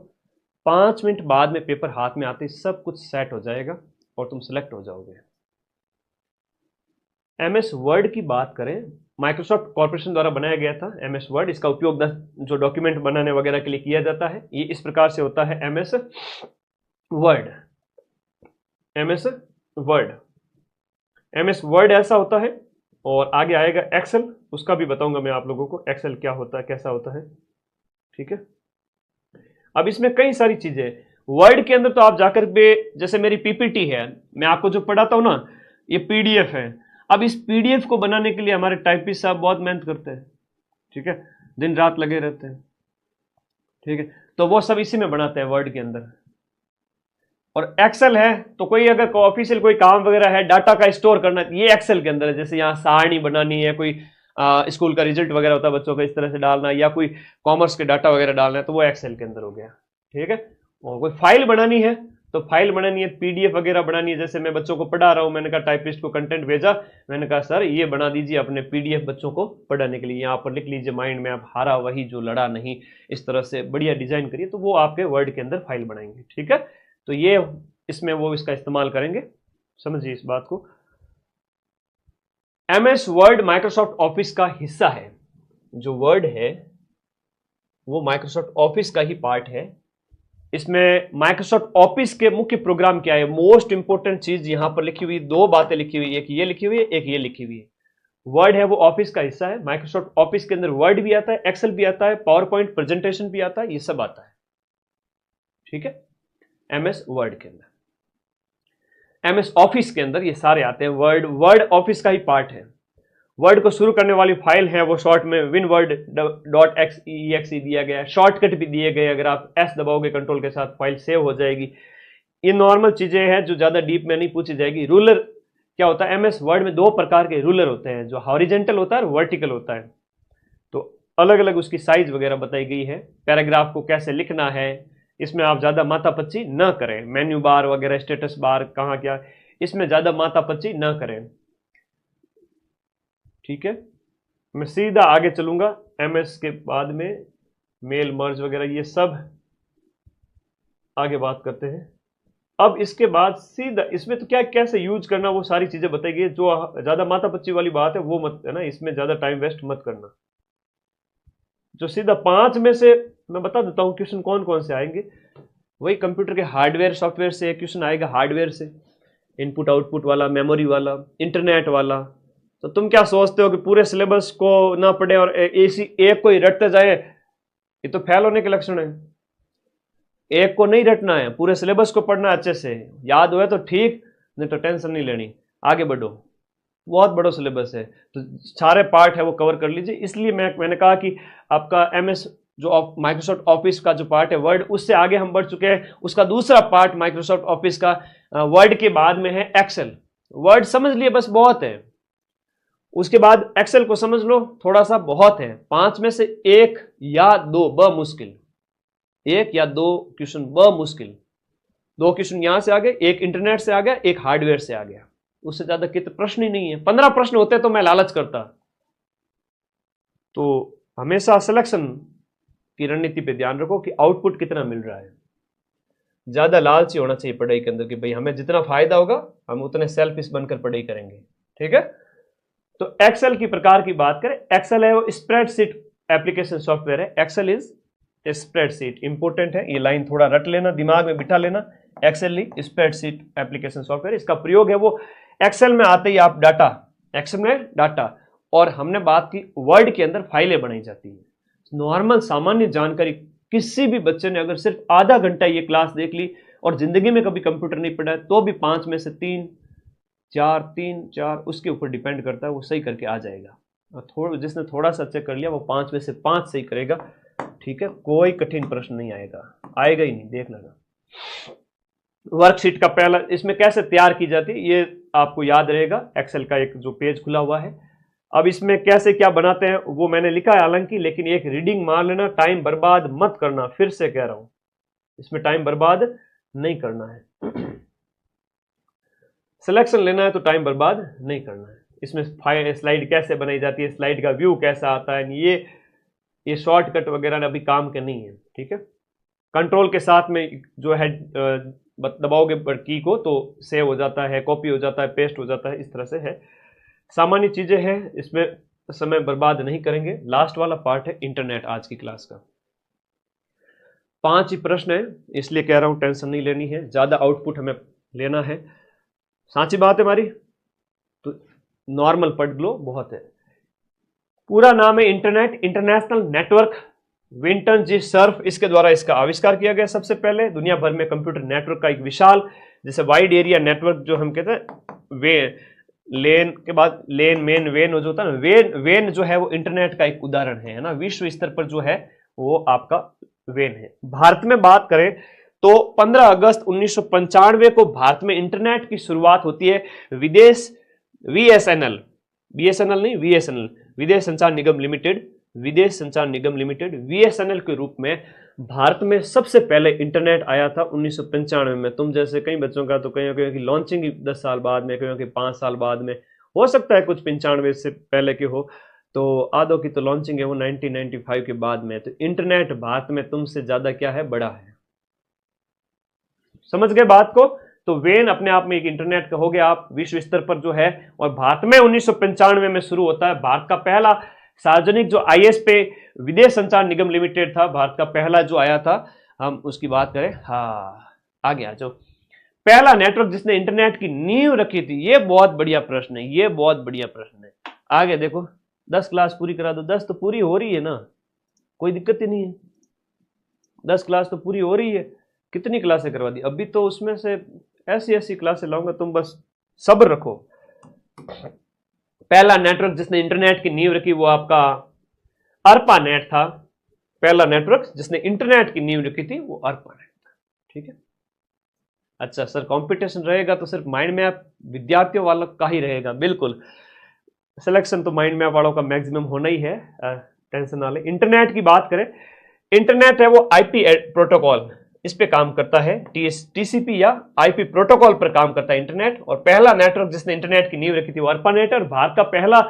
5 मिनट बाद में पेपर हाथ में आते ही सब कुछ सेट हो जाएगा और तुम सेलेक्ट हो जाओगे। एमएस वर्ड की बात करें, माइक्रोसॉफ्ट कॉर्पोरेशन द्वारा बनाया गया था एमएस वर्ड। इसका उपयोग जो डॉक्यूमेंट बनाने वगैरह के लिए किया जाता है, ये इस प्रकार से होता है MS word. MS word, MS word ऐसा होता है। और आगे आएगा एक्सेल, उसका भी बताऊंगा मैं आप लोगों को, एक्सेल क्या होता है, कैसा होता है, ठीक है। अब इसमें कई सारी चीजें वर्ड के अंदर, तो आप जाकर के, जैसे मेरी पीपीटी है, मैं आपको जो पढ़ाता हूं ना, ये पीडीएफ है। अब इस पीडीएफ को बनाने के लिए हमारे टाइपिस्ट साहब बहुत मेहनत करते हैं, ठीक है, दिन रात लगे रहते हैं, ठीक है। तो वो सब इसी में बनाते हैं वर्ड के अंदर। और एक्सेल है तो कोई अगर ऑफिशियल कोई काम वगैरह है, डाटा का स्टोर करना, ये एक्सेल के अंदर है। जैसे यहाँ सारणी बनानी है, कोई स्कूल का रिजल्ट वगैरह होता है बच्चों का, इस तरह से डालना, या कोई कॉमर्स के डाटा वगैरह डालना है, तो वो एक्सेल के अंदर हो गया, ठीक है। और कोई फाइल बनानी है तो फाइल बनानी है, पीडीएफ वगैरह बनानी है। जैसे मैं बच्चों को पढ़ा रहा हूं, मैंने कहा टाइपिस्ट को कंटेंट भेजा, मैंने कहा सर ये बना दीजिए अपने पीडीएफ बच्चों को पढ़ाने के लिए, यहाँ पर लिख लीजिए माइंड में, आप हारा वही जो लड़ा नहीं, इस तरह से बढ़िया डिजाइन करिए, तो वो आपके वर्ड के अंदर फाइल बनाएंगे, ठीक है। तो ये इसमें वो इसका इस्तेमाल करेंगे, समझिए इस बात को। एमएस वर्ड माइक्रोसॉफ्ट ऑफिस का हिस्सा है। जो वर्ड है वो माइक्रोसॉफ्ट ऑफिस का ही पार्ट है। इसमें माइक्रोसॉफ्ट ऑफिस के मुख्य प्रोग्राम क्या है, मोस्ट इंपोर्टेंट चीज यहां पर लिखी हुई, 2 बातें लिखी हुई, एक ये लिखी हुई है, एक ये लिखी हुई है। वर्ड है वो ऑफिस का हिस्सा है। माइक्रोसॉफ्ट ऑफिस के अंदर वर्ड भी आता है, एक्सेल भी आता है, पावर पॉइंट प्रेजेंटेशन भी आता है, ये सब आता है, ठीक है, एमएस वर्ड के अंदर। MS ऑफिस के अंदर ये सारे आते हैं। वर्ड ऑफिस का ही पार्ट है। वर्ड को शुरू करने वाली फाइल है वो शॉर्ट में winword.exe दिया गया है। शॉर्टकट भी दिए गए, अगर आप S दबाओगे कंट्रोल के साथ फाइल सेव हो जाएगी। ये नॉर्मल चीजें हैं जो ज्यादा डीप में नहीं पूछी जाएगी। रूलर क्या होता है, MS वर्ड में 2 प्रकार के रूलर होते हैं, जो हॉरिजेंटल होता है और वर्टिकल होता है। तो अलग अलग उसकी साइज वगैरह बताई गई है। पैराग्राफ को कैसे लिखना है, इसमें आप ज्यादा माथापच्ची न करें। मेन्यू बार वगैरह, स्टेटस बार कहाँ क्या, इसमें ज्यादा माथापच्ची न करें। ठीक है, मैं सीधा आगे चलूंगा। MS के बाद में मेल मर्ज वगैरह ये सब आगे बात करते हैं। अब इसके बाद सीधा इसमें तो क्या कैसे यूज करना वो सारी चीजें बताई गई। जो ज्यादा माथापच्ची वाली बात है वो मत है ना, इसमें ज्यादा टाइम वेस्ट मत करना। जो सीधा 5 में से मैं बता देता हूं क्वेश्चन कौन कौन से आएंगे। वही कंप्यूटर के हार्डवेयर सॉफ्टवेयर से एक क्वेश्चन आएगा, हार्डवेयर से, इनपुट आउटपुट वाला, मेमोरी वाला, इंटरनेट वाला। तो तुम क्या सोचते हो कि पूरे सिलेबस को ना पढ़े और इसी एक को ही रटते जाए, ये तो फेल होने के लक्षण है। एक को नहीं रटना है, पूरे सिलेबस को पढ़ना अच्छे से। याद हुआ तो ठीक, नहीं तो टेंशन नहीं लेनी, आगे बढ़ो। बहुत बड़ा सिलेबस है तो सारे पार्ट है वो कवर कर लीजिए। इसलिए मैंने कहा कि आपका MS जो माइक्रोसॉफ्ट ऑफिस का जो पार्ट है वर्ड, उससे आगे हम बढ़ चुके हैं। उसका दूसरा पार्ट माइक्रोसॉफ्ट ऑफिस का वर्ड के बाद में है एक्सेल। वर्ड समझ लिए बस, बहुत है। उसके बाद एक्सेल को समझ लो, थोड़ा सा बहुत है। 5 में से 1 या 2 ब मुश्किल, 1 या 2 क्वेश्चन ब मुश्किल। 2 क्वेश्चन यहां से आ गए, एक इंटरनेट से आ गया, एक हार्डवेयर से आ गया। उससे ज्यादा कितने प्रश्न ही नहीं है। 15 प्रश्न होते तो मैं लालच करता। तो हमेशा सिलेक्शन की रणनीति पे ध्यान रखो कि आउटपुट कितना मिल रहा है। ज्यादा लालची होना चाहिए पढ़ाई के अंदर कि भाई हमें जितना फायदा होगा हम उतने सेल्फिश बनकर पढ़ाई करेंगे। ठीक है, तो एक्सेल की प्रकार की बात करें, एक्सेल है वो स्प्रेडशीट एप्लीकेशन सॉफ्टवेयर है। एक्सेल इज स्प्रेडशीट, इंपोर्टेंट है ये लाइन, थोड़ा रट लेना, दिमाग में बिठा लेना। एक्सेल ही स्प्रेडशीट एप्लीकेशन सॉफ्टवेयर, इसका प्रयोग है वो एक्सेल में आते ही आप डाटा, एक्सेल में डाटा, और हमने बात की वर्ड के अंदर फाइलें बनाई जाती हैं। नॉर्मल सामान्य जानकारी किसी भी बच्चे ने अगर सिर्फ आधा घंटा ये क्लास देख ली और जिंदगी में कभी कंप्यूटर नहीं पढ़ा है तो भी 5 में से 3 4 उसके ऊपर डिपेंड करता है, वो सही करके आ जाएगा। और जिसने थोड़ा सा अच्छा कर लिया वो 5 में से 5 सही करेगा। ठीक है, कोई कठिन प्रश्न नहीं आएगा, आएगा ही नहीं, देख लेना। वर्कशीट का पहला, इसमें कैसे तैयार की जाती है ये आपको याद रहेगा। एक्सेल का एक जो पेज खुला हुआ है, अब इसमें कैसे क्या बनाते हैं वो मैंने लिखा है हालांकि, लेकिन एक रीडिंग मार लेना, टाइम बर्बाद मत करना। फिर से कह रहा हूं, इसमें टाइम बर्बाद नहीं करना है। सिलेक्शन लेना है तो टाइम बर्बाद नहीं करना है। इसमें स्लाइड कैसे बनाई जाती है, स्लाइड का व्यू कैसा आता है, ये शॉर्टकट वगैरह अभी काम के नहीं है। ठीक है, कंट्रोल के साथ में जो है दबाओगे की को तो सेव हो जाता है, कॉपी हो जाता है, पेस्ट हो जाता है, इस तरह से है। सामान्य चीजें हैं, इसमें समय बर्बाद नहीं करेंगे। लास्ट वाला पार्ट है इंटरनेट आज की क्लास का। 5 ही प्रश्न है, इसलिए कह रहा हूं टेंशन नहीं लेनी है, ज्यादा आउटपुट हमें लेना है। सांची बात है हमारी, तो नॉर्मल पढ़ लो, बहुत है। पूरा नाम है इंटरनेट, इंटरनेशनल नेटवर्क विंटन जी सर्फ, इसके द्वारा इसका आविष्कार किया गया सबसे पहले। दुनिया भर में कंप्यूटर नेटवर्क का एक विशाल, जैसे वाइड एरिया नेटवर्क जो हम कहते हैं, वे लेन के बाद लेन मेन वेन जो होता है ना, वेन जो है वो इंटरनेट का एक उदाहरण है ना। विश्व स्तर पर जो है वो आपका वेन है। भारत में बात करें तो 15 अगस्त 1995 को भारत में इंटरनेट की शुरुआत होती है। विदेश VSNL, BSNL नहीं, VSNL, विदेश संचार निगम लिमिटेड, विदेश संचार निगम लिमिटेड VSNL के रूप में भारत में सबसे पहले इंटरनेट आया था 1995 में। तुम जैसे कई बच्चों का तो कहीं की लॉन्चिंग 10 साल बाद में, कहीं की 5 साल बाद में, हो सकता है कुछ 95 से पहले के हो, तो आधो की तो लॉन्चिंग है वो 1995 के बाद में। तो इंटरनेट भारत में तुमसे ज्यादा क्या है, बड़ा है। समझ गए बात को? तो वेन अपने आप में एक इंटरनेट का हो गया आप विश्व स्तर पर जो है, और भारत में 1995 में शुरू होता है। भारत का पहला सार्वजनिक जो IS पे विदेश संचार निगम लिमिटेड था, भारत का पहला जो आया था, हम उसकी बात करें। हाँ, आ गया जो पहला नेटवर्क जिसने इंटरनेट की नींव रखी थी। ये बहुत बढ़िया प्रश्न है, ये बहुत बढ़िया प्रश्न है। आगे देखो, 10 क्लास पूरी करा दो। 10 तो पूरी हो रही है ना, कोई दिक्कत ही नहीं है। 10 क्लास तो पूरी हो रही है। कितनी क्लासें करवा दी अभी तो, उसमें से ऐसी ऐसी क्लासें लाऊंगा, तुम बस सब्र रखो। पहला नेटवर्क जिसने इंटरनेट की नींव रखी वो आपका अर्पा नेट था। पहला नेटवर्क जिसने इंटरनेट की नींव रखी थी वो अर्पा नेट था। ठीक है। अच्छा सर, कंपटीशन रहेगा तो सिर्फ माइंड मैप विद्यार्थियों वालों का ही रहेगा? बिल्कुल, सिलेक्शन तो माइंड मैप वालों का मैक्सिमम होना ही है, टेंशन ना ले। इंटरनेट की बात करें, इंटरनेट है वो आईपी प्रोटोकॉल, इस पे काम करता है, टीसीपी या आईपी प्रोटोकॉल पर काम करता है इंटरनेट। और पहला नेटवर्क जिसने इंटरनेट की नींव रखी थी वो अर्पानेट। और भारत का पहला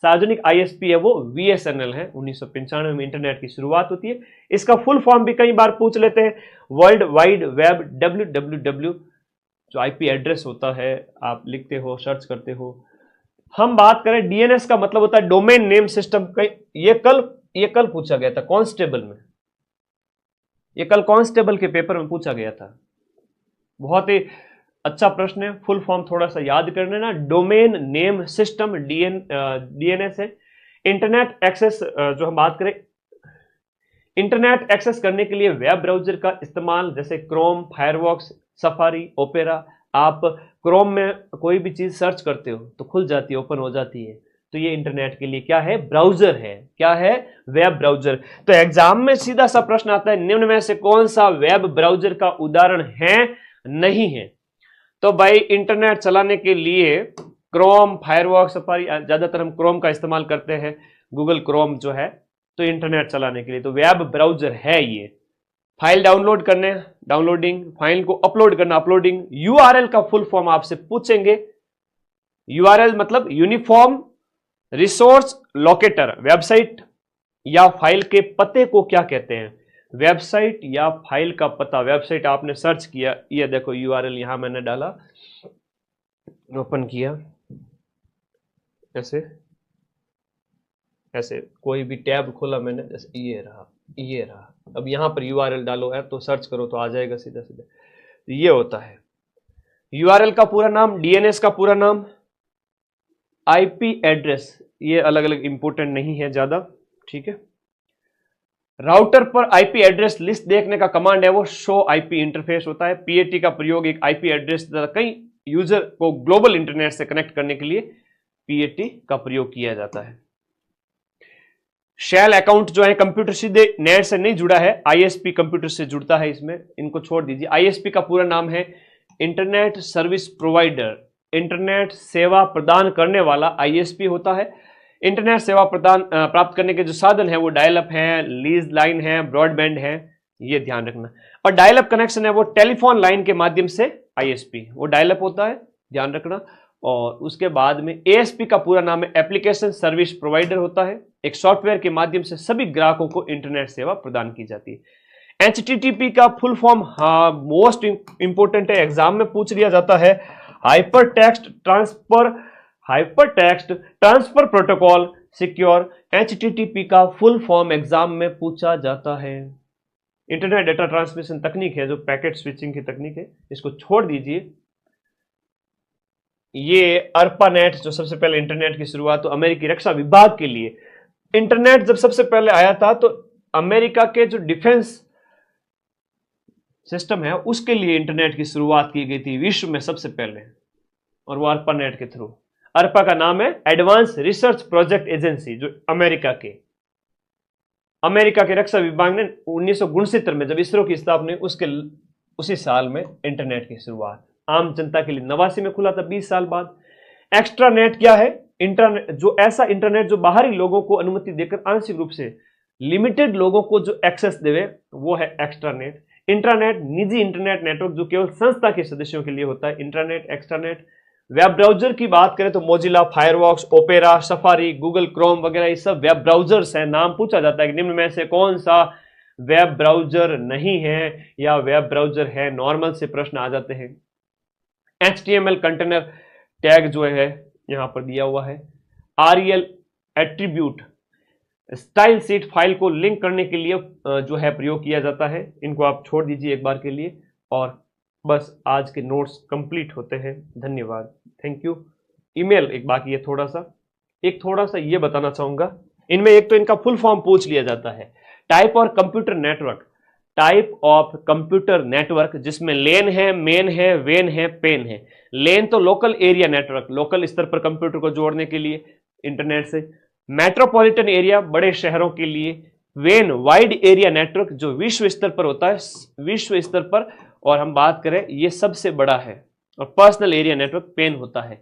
सार्वजनिक आईएसपी है वो वीएसएनएल है। 1995 में इंटरनेट की शुरुआत होती है। इसका फुल फॉर्म भी कई बार पूछ लेते हैं, वर्ल्ड वाइड वेब, WWW जो आईपी एड्रेस होता है, आप लिखते हो, सर्च करते हो। हम बात करें डीएनएस का मतलब होता है डोमेन नेम सिस्टम। ये कल पूछा गया था कांस्टेबल में, ये कल कांस्टेबल के पेपर में पूछा गया था। बहुत ही अच्छा प्रश्न है। फुल फॉर्म थोड़ा सा याद कर लेना, डोमेन नेम सिस्टम, डीएनएस है। इंटरनेट एक्सेस, जो हम बात करें, इंटरनेट एक्सेस करने के लिए वेब ब्राउजर का इस्तेमाल, जैसे क्रोम, फायरफॉक्स, सफारी, ओपेरा। आप क्रोम में कोई भी चीज सर्च करते हो तो खुल जाती है, ओपन हो जाती है, तो ये इंटरनेट के लिए क्या है? ब्राउजर है। क्या है? Web browser. तो एग्जाम में सीधा सा प्रश्न आता है, निम्न में से कौन सा वेब ब्राउजर का उदाहरण है, नहीं है? तो भाई इंटरनेट चलाने के लिए क्रोम, फायरफॉक्स, सफारी, ज्यादातर हम क्रोम का इस्तेमाल करते हैं, गूगल क्रोम जो है, तो इंटरनेट चलाने के लिए तो वेब ब्राउजर है ये। फाइल डाउनलोड करने, डाउनलोडिंग, फाइल को अपलोड करना, अपलोडिंग। यूआरएल का फुल फॉर्म आपसे पूछेंगे। यूआरएल मतलब यूनिफॉर्म रिसोर्स लोकेटर। वेबसाइट या फाइल के पते को क्या कहते हैं? वेबसाइट या फाइल का पता। वेबसाइट आपने सर्च किया, ये देखो यूआरएल यहां मैंने डाला, ओपन किया, ऐसे ऐसे कोई भी टैब खोला मैंने, जैसे ये रहा। अब यहां पर यूआरएल डालो है तो सर्च करो तो आ जाएगा सीधा सीधा। ये होता है यूआरएल का पूरा नाम, डीएनएस का पूरा नाम, आईपी एड्रेस, ये अलग अलग इंपोर्टेंट नहीं है ज्यादा। ठीक है। राउटर पर आईपी एड्रेस लिस्ट देखने का कमांड है वो शो आईपी इंटरफेस होता है। पीएटी का प्रयोग एक आईपी एड्रेस कई यूजर को ग्लोबल इंटरनेट से कनेक्ट करने के लिए पीएटी का प्रयोग किया जाता है। शेल अकाउंट जो है, कंप्यूटर सीधे नेट से नहीं जुड़ा है, आईएसपी कंप्यूटर से जुड़ता है, इसमें इनको छोड़ दीजिए। आईएसपी का पूरा नाम है इंटरनेट सर्विस प्रोवाइडर। इंटरनेट सेवा प्रदान करने वाला आईएसपी होता है। इंटरनेट सेवा प्राप्त करने के जो साधन है वो डायल अप है, लीज लाइन है, ब्रॉडबैंड है, ये ध्यान रखना। और डायल अप कनेक्शन है वो टेलीफोन लाइन के माध्यम से, आईएसपी वो डायल अप होता है, ध्यान रखना। और उसके बाद में एएसपी का पूरा नाम है एप्लीकेशन सर्विस प्रोवाइडर होता है। एक सॉफ्टवेयर के माध्यम से सभी ग्राहकों को इंटरनेट सेवा प्रदान की जाती है। एचटीटीपी का फुल फॉर्म, हाँ मोस्ट इंपोर्टेंट है, एग्जाम में पूछ लिया जाता है, hyper text transfer protocol secure. HTTP का फुल फॉर्म एग्जाम में पूछा जाता है। इंटरनेट डेटा ट्रांसमिशन तकनीक है जो पैकेट स्विचिंग की तकनीक है, इसको छोड़ दीजिए। ये अर्पानेट जो सबसे पहले इंटरनेट की शुरुआत तो अमेरिकी रक्षा विभाग के लिए, इंटरनेट जब सबसे पहले आया था तो अमेरिका के जो डिफेंस सिस्टम है उसके लिए इंटरनेट की शुरुआत की गई थी विश्व में सबसे पहले, और वो अर्पानेट के थ्रू। अर्पा का नाम है एडवांस रिसर्च प्रोजेक्ट एजेंसी, जो अमेरिका के रक्षा विभाग ने 1969 में जब इसरो की स्थापना उसके उसी साल में इंटरनेट की शुरुआत आम जनता के लिए 89 में खुला था, 20 साल बाद। एक्स्ट्रानेट क्या है? इंटरनेट, जो ऐसा इंटरनेट जो बाहरी लोगों को अनुमति देकर आंशिक रूप से लिमिटेड लोगों को जो एक्सेस देवे, वो है एक्स्ट्रानेट। इंट्रानेट निजी इंटरनेट नेटवर्क जो केवल संस्था के सदस्यों के लिए होता है, इंटरनेट, एक्स्ट्रानेट। वेब ब्राउजर की बात करें तो Mozilla, Firefox, opera, safari, Google Chrome वगैरह ये सब वेब ब्राउजर्स हैं। नाम पूछा जाता है कि निम्न में से कौन सा वेब ब्राउजर नहीं है या वेब ब्राउजर है, नॉर्मल से प्रश्न आ जाते हैं। HTML कंटेनर टैग जो है यहां पर दिया हुआ है। REL attribute style sheet file को लिंक करने के लिए जो है प्रयोग किया जाता है। इनको आप छोड़ दीजिए एक बार के लिए, और बस आज के नोट्स कंप्लीट होते हैं। धन्यवाद, थैंक यू। ईमेल एक बाकी है, थोड़ा सा ये बताना चाहूंगा, इनमें एक तो इनका फुल फॉर्म पूछ लिया जाता है, टाइप और computer network. Type of computer network जिसमें लेन है, मेन है, वेन है, पेन है। लेन तो लोकल एरिया नेटवर्क, लोकल स्तर पर कंप्यूटर को जोड़ने के लिए इंटरनेट से। मेट्रोपॉलिटन एरिया, बड़े शहरों के लिए। वेन, वाइड एरिया नेटवर्क जो विश्व स्तर पर होता है, विश्व स्तर पर, और हम बात करें ये सबसे बड़ा है। और पर्सनल एरिया नेटवर्क पेन होता है।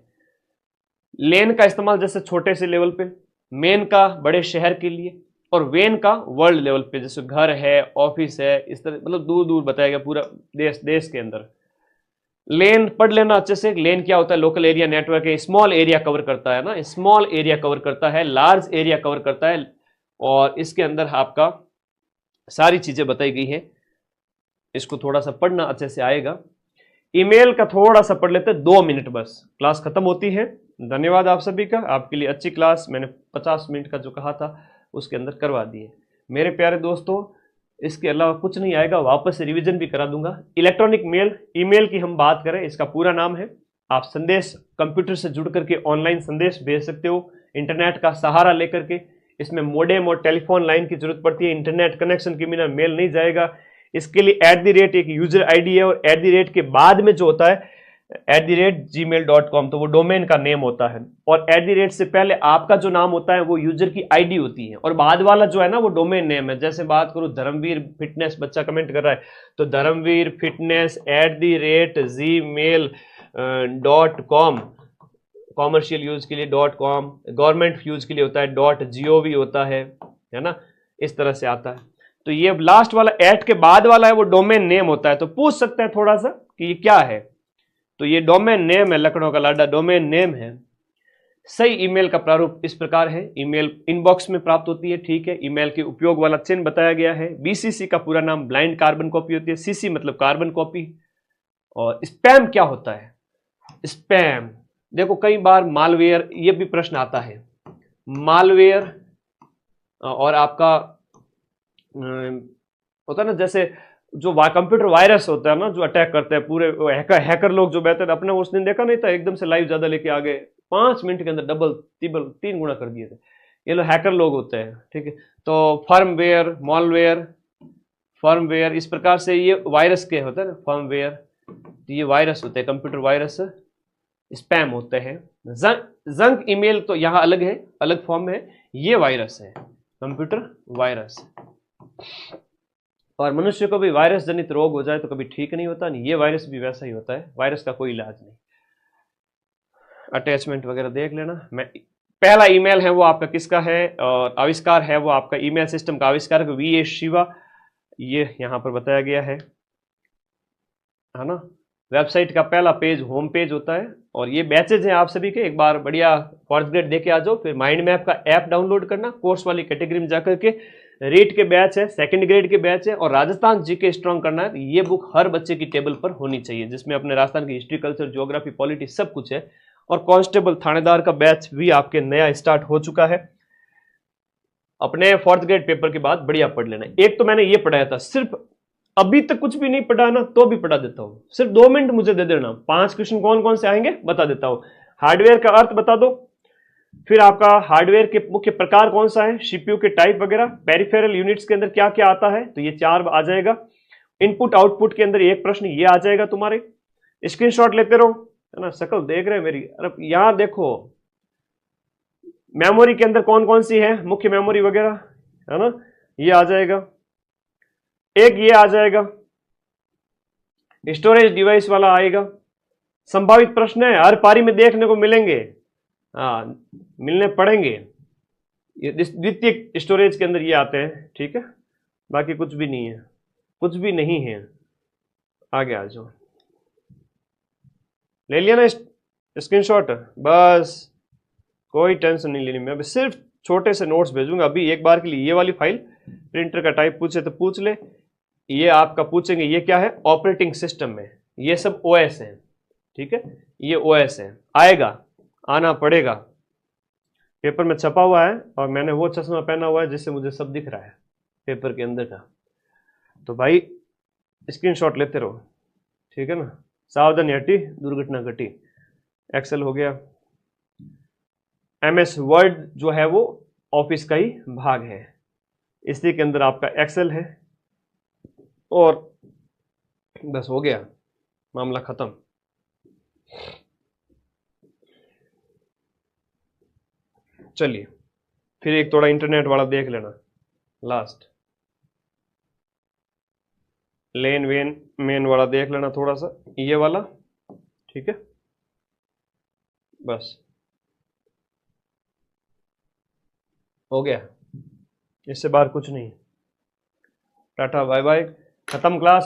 लेन का इस्तेमाल जैसे छोटे से लेवल पे, मेन का बड़े शहर के लिए, और वेन का वर्ल्ड लेवल पे, जैसे घर है, ऑफिस है, इस तरह, मतलब दूर दूर बताया गया पूरा देश के अंदर। लेन पढ़ लेना अच्छे से। लेन क्या होता है? लोकल एरिया नेटवर्क है, स्मॉल एरिया कवर करता है ना, स्मॉल एरिया कवर करता है, लार्ज एरिया कवर करता है, और इसके अंदर आपका सारी चीजें बताई गई हैं। इसको थोड़ा सा पढ़ना अच्छे से आएगा। ईमेल का थोड़ा सा पढ़ लेते हैं, 2 मिनट बस, क्लास खत्म होती है। धन्यवाद आप सभी का, आपके लिए अच्छी क्लास मैंने 50 मिनट का जो कहा था उसके अंदर करवा दिए मेरे प्यारे दोस्तों। इसके अलावा कुछ नहीं आएगा, वापस से रिवीजन भी करा दूंगा। इलेक्ट्रॉनिक मेल, ईमेल की हम बात करें, इसका पूरा नाम है, आप संदेश कंप्यूटर से जुड़ करके ऑनलाइन संदेश भेज सकते हो इंटरनेट का सहारा लेकर के। इसमें मोडेम और टेलीफोन लाइन की जरूरत पड़ती है, इंटरनेट कनेक्शन के बिना मेल नहीं जाएगा। इसके लिए @ एक यूजर आईडी है, और @ के बाद में जो होता है @gmail.com, तो वो डोमेन का नेम होता है। और @ से पहले आपका जो नाम होता है वो यूजर की आईडी होती है, और बाद वाला जो है ना वो डोमेन नेम है। जैसे बात करूं धर्मवीर फिटनेस, बच्चा कमेंट कर रहा है, तो Dharmveer fitness @gmail.com, commercial use के लिए .com, गवर्नमेंट यूज के लिए होता है .gov होता है ना, इस तरह से आता है। तो ये लास्ट वाला @ के बाद वाला है वो डोमेन नेम होता है। तो पूछ सकते हैं थोड़ा सा कि ये क्या है, तो ये डोमेन नेम है, लखनऊ का लाडा डोमेन नेम है। सही ईमेल का प्रारूप इस प्रकार है, ईमेल इनबॉक्स में प्राप्त होती है, ठीक है। ईमेल के उपयोग वाला चिन्ह बताया गया है। BCC का पूरा नाम ब्लाइंड कार्बन कॉपी होती है, CC मतलब कार्बन कॉपी। और स्पैम क्या होता है? स्पैम देखो, कई बार मालवेयर, ये भी प्रश्न आता है, मालवेयर और आपका होता है ना, जैसे जो कंप्यूटर वायरस होता है ना, जो अटैक करते हैं पूरे हैकर लोग जो बैठे थे, अपने उस दिन देखा नहीं था, एकदम से लाइव ज्यादा लेके आ गए, 5 मिनट के अंदर डबल ट्रिपल 3 गुना कर दिए थे। ये लोग हैकर लोग होते हैं, ठीक है। तो फर्मवेयर, मॉलवेयर, फर्मवेयर, इस प्रकार से ये वायरस के होते हैं ना, फर्मवेयर, तो ये वायरस होते हैं, कंप्यूटर वायरस स्पैम होते हैं। जंक ईमेल तो यहाँ अलग है, अलग फॉर्म में है, ये वायरस है, कंप्यूटर वायरस। और मनुष्य को भी वायरस जनित रोग हो जाए तो कभी ठीक नहीं होता, नहीं, ये वायरस भी वैसा ही होता है, वायरस का कोई इलाज नहीं। अटैचमेंट वगैरह देख लेना। मैं पहला ईमेल है वो आपका किसका है, और आविष्कार है वो आपका ईमेल सिस्टम का आविष्कारक V.A. शिवा, ये यहां पर बताया गया है ना। वेबसाइट का पहला पेज होम पेज होता है, और ये बैचेज हैं आप सभी के। एक बार बढ़िया फर्स्ट ग्रेड देके आ जाओ, फिर माइंड मैप का ऐप डाउनलोड करना, कोर्स वाली कैटेगरी में जाकर के रीड के बैच है, सेकंड ग्रेड के बैच है, और राजस्थान जीके स्ट्रॉन्ग करना है। ये बुक हर बच्चे की टेबल पर होनी चाहिए, जिसमें अपने राजस्थान की हिस्ट्री, कल्चर, ज्योग्राफी, पॉलिटी सब कुछ है। और कांस्टेबल थानेदार का बैच भी आपके नया स्टार्ट हो चुका है। अपने फोर्थ ग्रेड पेपर के बाद बढ़िया पढ़ लेना। एक तो मैंने ये पढ़ाया था, सिर्फ अभी तक कुछ भी नहीं पढ़ा ना, तो भी पढ़ा देता हूं, सिर्फ 2 मिनट मुझे दे देना। 5 क्वेश्चन कौन कौन से आएंगे बता देता हूं। हार्डवेयर का अर्थ बता दो, फिर आपका हार्डवेयर के मुख्य प्रकार कौन सा है, CPU के टाइप वगैरह, पेरिफेरल यूनिट्स के अंदर क्या क्या आता है, तो ये 4 आ जाएगा। इनपुट आउटपुट के अंदर एक प्रश्न ये आ जाएगा तुम्हारे, स्क्रीनशॉट लेते रहो, है ना। शकल देख रहे हैं मेरी, अरे यहां देखो, मेमोरी के अंदर कौन कौन सी है, मुख्य मेमोरी वगैरह, है ना, ये आ जाएगा। एक ये आ जाएगा, स्टोरेज डिवाइस वाला आएगा। संभावित प्रश्न है, हर पारी में देखने को मिलेंगे, हाँ मिलने पड़ेंगे। ये द्वितीय स्टोरेज के अंदर ये आते हैं, ठीक है। बाकी कुछ भी नहीं है, कुछ भी नहीं है। आगे आ जाओ, ले लिया ना स्क्रीनशॉट, बस कोई टेंशन नहीं लेनी। मैं सिर्फ छोटे से नोट्स भेजूंगा अभी एक बार के लिए। ये वाली फाइल प्रिंटर का टाइप पूछे तो पूछ ले, ये आपका पूछेंगे ये क्या है, ऑपरेटिंग सिस्टम में, ये सब OS है, ठीक है, ये OS है, आएगा, आना पड़ेगा। पेपर में छपा हुआ है, और मैंने वो चश्मा पहना हुआ है जिससे मुझे सब दिख रहा है पेपर के अंदर का। तो भाई स्क्रीनशॉट लेते रहो, ठीक है ना। सावधानी हटी दुर्घटना घटी। एक्सेल हो गया, MS वर्ड जो है वो ऑफिस का ही भाग है, इसी के अंदर आपका एक्सेल है। और बस हो गया, मामला खत्म। चलिए फिर एक थोड़ा इंटरनेट वाला देख लेना, लास्ट लेन वेन मेन वाला देख लेना थोड़ा सा, ये वाला, ठीक है। बस हो गया, इससे बाहर कुछ नहीं। टाटा बाय बाय, खत्म क्लास।